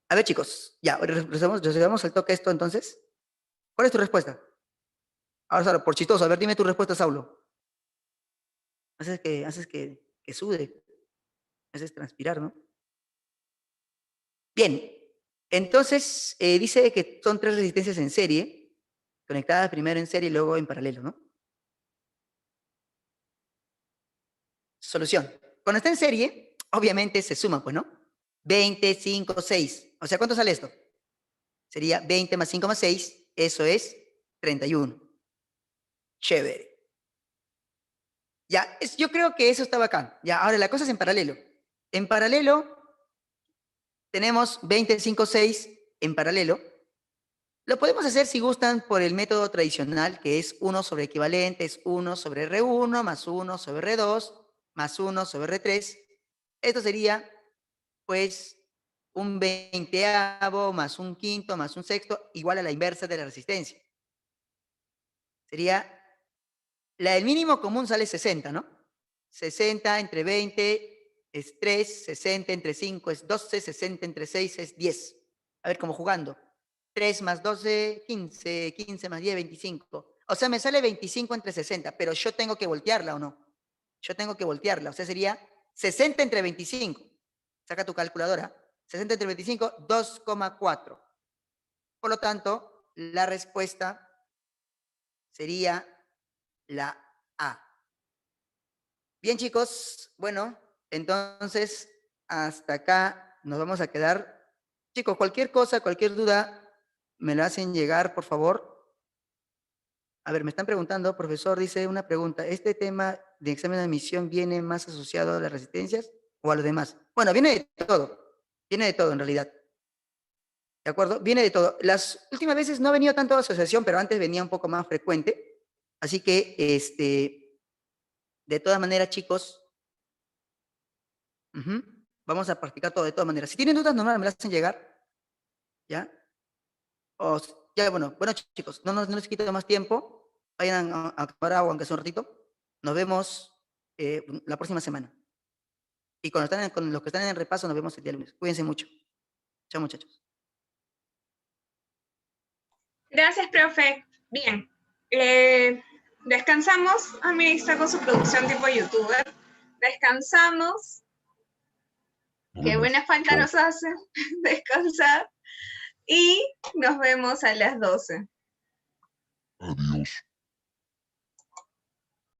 B: a ver, chicos, ya, resolvemos al toque esto entonces. ¿Cuál es tu respuesta? Ahora, Saulo, por chistoso, a ver, dime tu respuesta, Saulo. Haces que sude, haces transpirar, ¿no? Bien, entonces dice que son 3 resistencias en serie, conectadas primero en serie y luego en paralelo, ¿no? Solución. Cuando está en serie, obviamente se suman, pues, ¿no? 20, 5, 6. O sea, ¿cuánto sale esto? Sería 20 más 5 más 6, eso es 31. Chévere. Ya, yo creo que eso está bacán. Ya, ahora la cosa es en paralelo. En paralelo tenemos 20, 5, 6 en paralelo. Lo podemos hacer, si gustan, por el método tradicional, que es 1 sobre equivalente, es 1 sobre R1 más 1 sobre R2 más 1 sobre R3. Esto sería, pues, un 20avo más un quinto más un sexto, igual a la inversa de la resistencia. Sería, el mínimo común sale 60, ¿no? 60 entre 20 es 3, 60 entre 5 es 12, 60 entre 6 es 10. A ver, como jugando. 3 más 12, 15, 15 más 10, 25. O sea, me sale 25 entre 60, pero yo tengo que voltearla, ¿o no? Yo tengo que voltearla, o sea, sería 60 entre 25. Saca tu calculadora. 60 entre 25, 2,4. Por lo tanto, la respuesta sería la A. Bien, chicos, bueno, entonces hasta acá nos vamos a quedar. Chicos, cualquier cosa, cualquier duda, me la hacen llegar, por favor. A ver, me están preguntando, profesor, dice una pregunta, ¿este tema de examen de admisión viene más asociado a las resistencias o a lo demás? Bueno, viene de todo en realidad. ¿De acuerdo? Viene de todo. Las últimas veces no ha venido tanto a asociación, pero antes venía un poco más frecuente. Así que, de todas maneras, chicos, vamos a practicar todo de todas maneras. Si tienen dudas, nomás me las hacen llegar. ¿Ya? Ya, bueno, chicos, no les quito más tiempo. Vayan a tomar agua, aunque sea un ratito. Nos vemos la próxima semana. Y con los que están en el repaso, nos vemos el día lunes. Cuídense mucho. Chao, muchachos.
A: Gracias, profe. Bien. Descansamos. Ah, mira, está con su producción tipo youtuber. Descansamos. Qué buena falta nos hace descansar. Y nos vemos a las 12.
C: Adiós.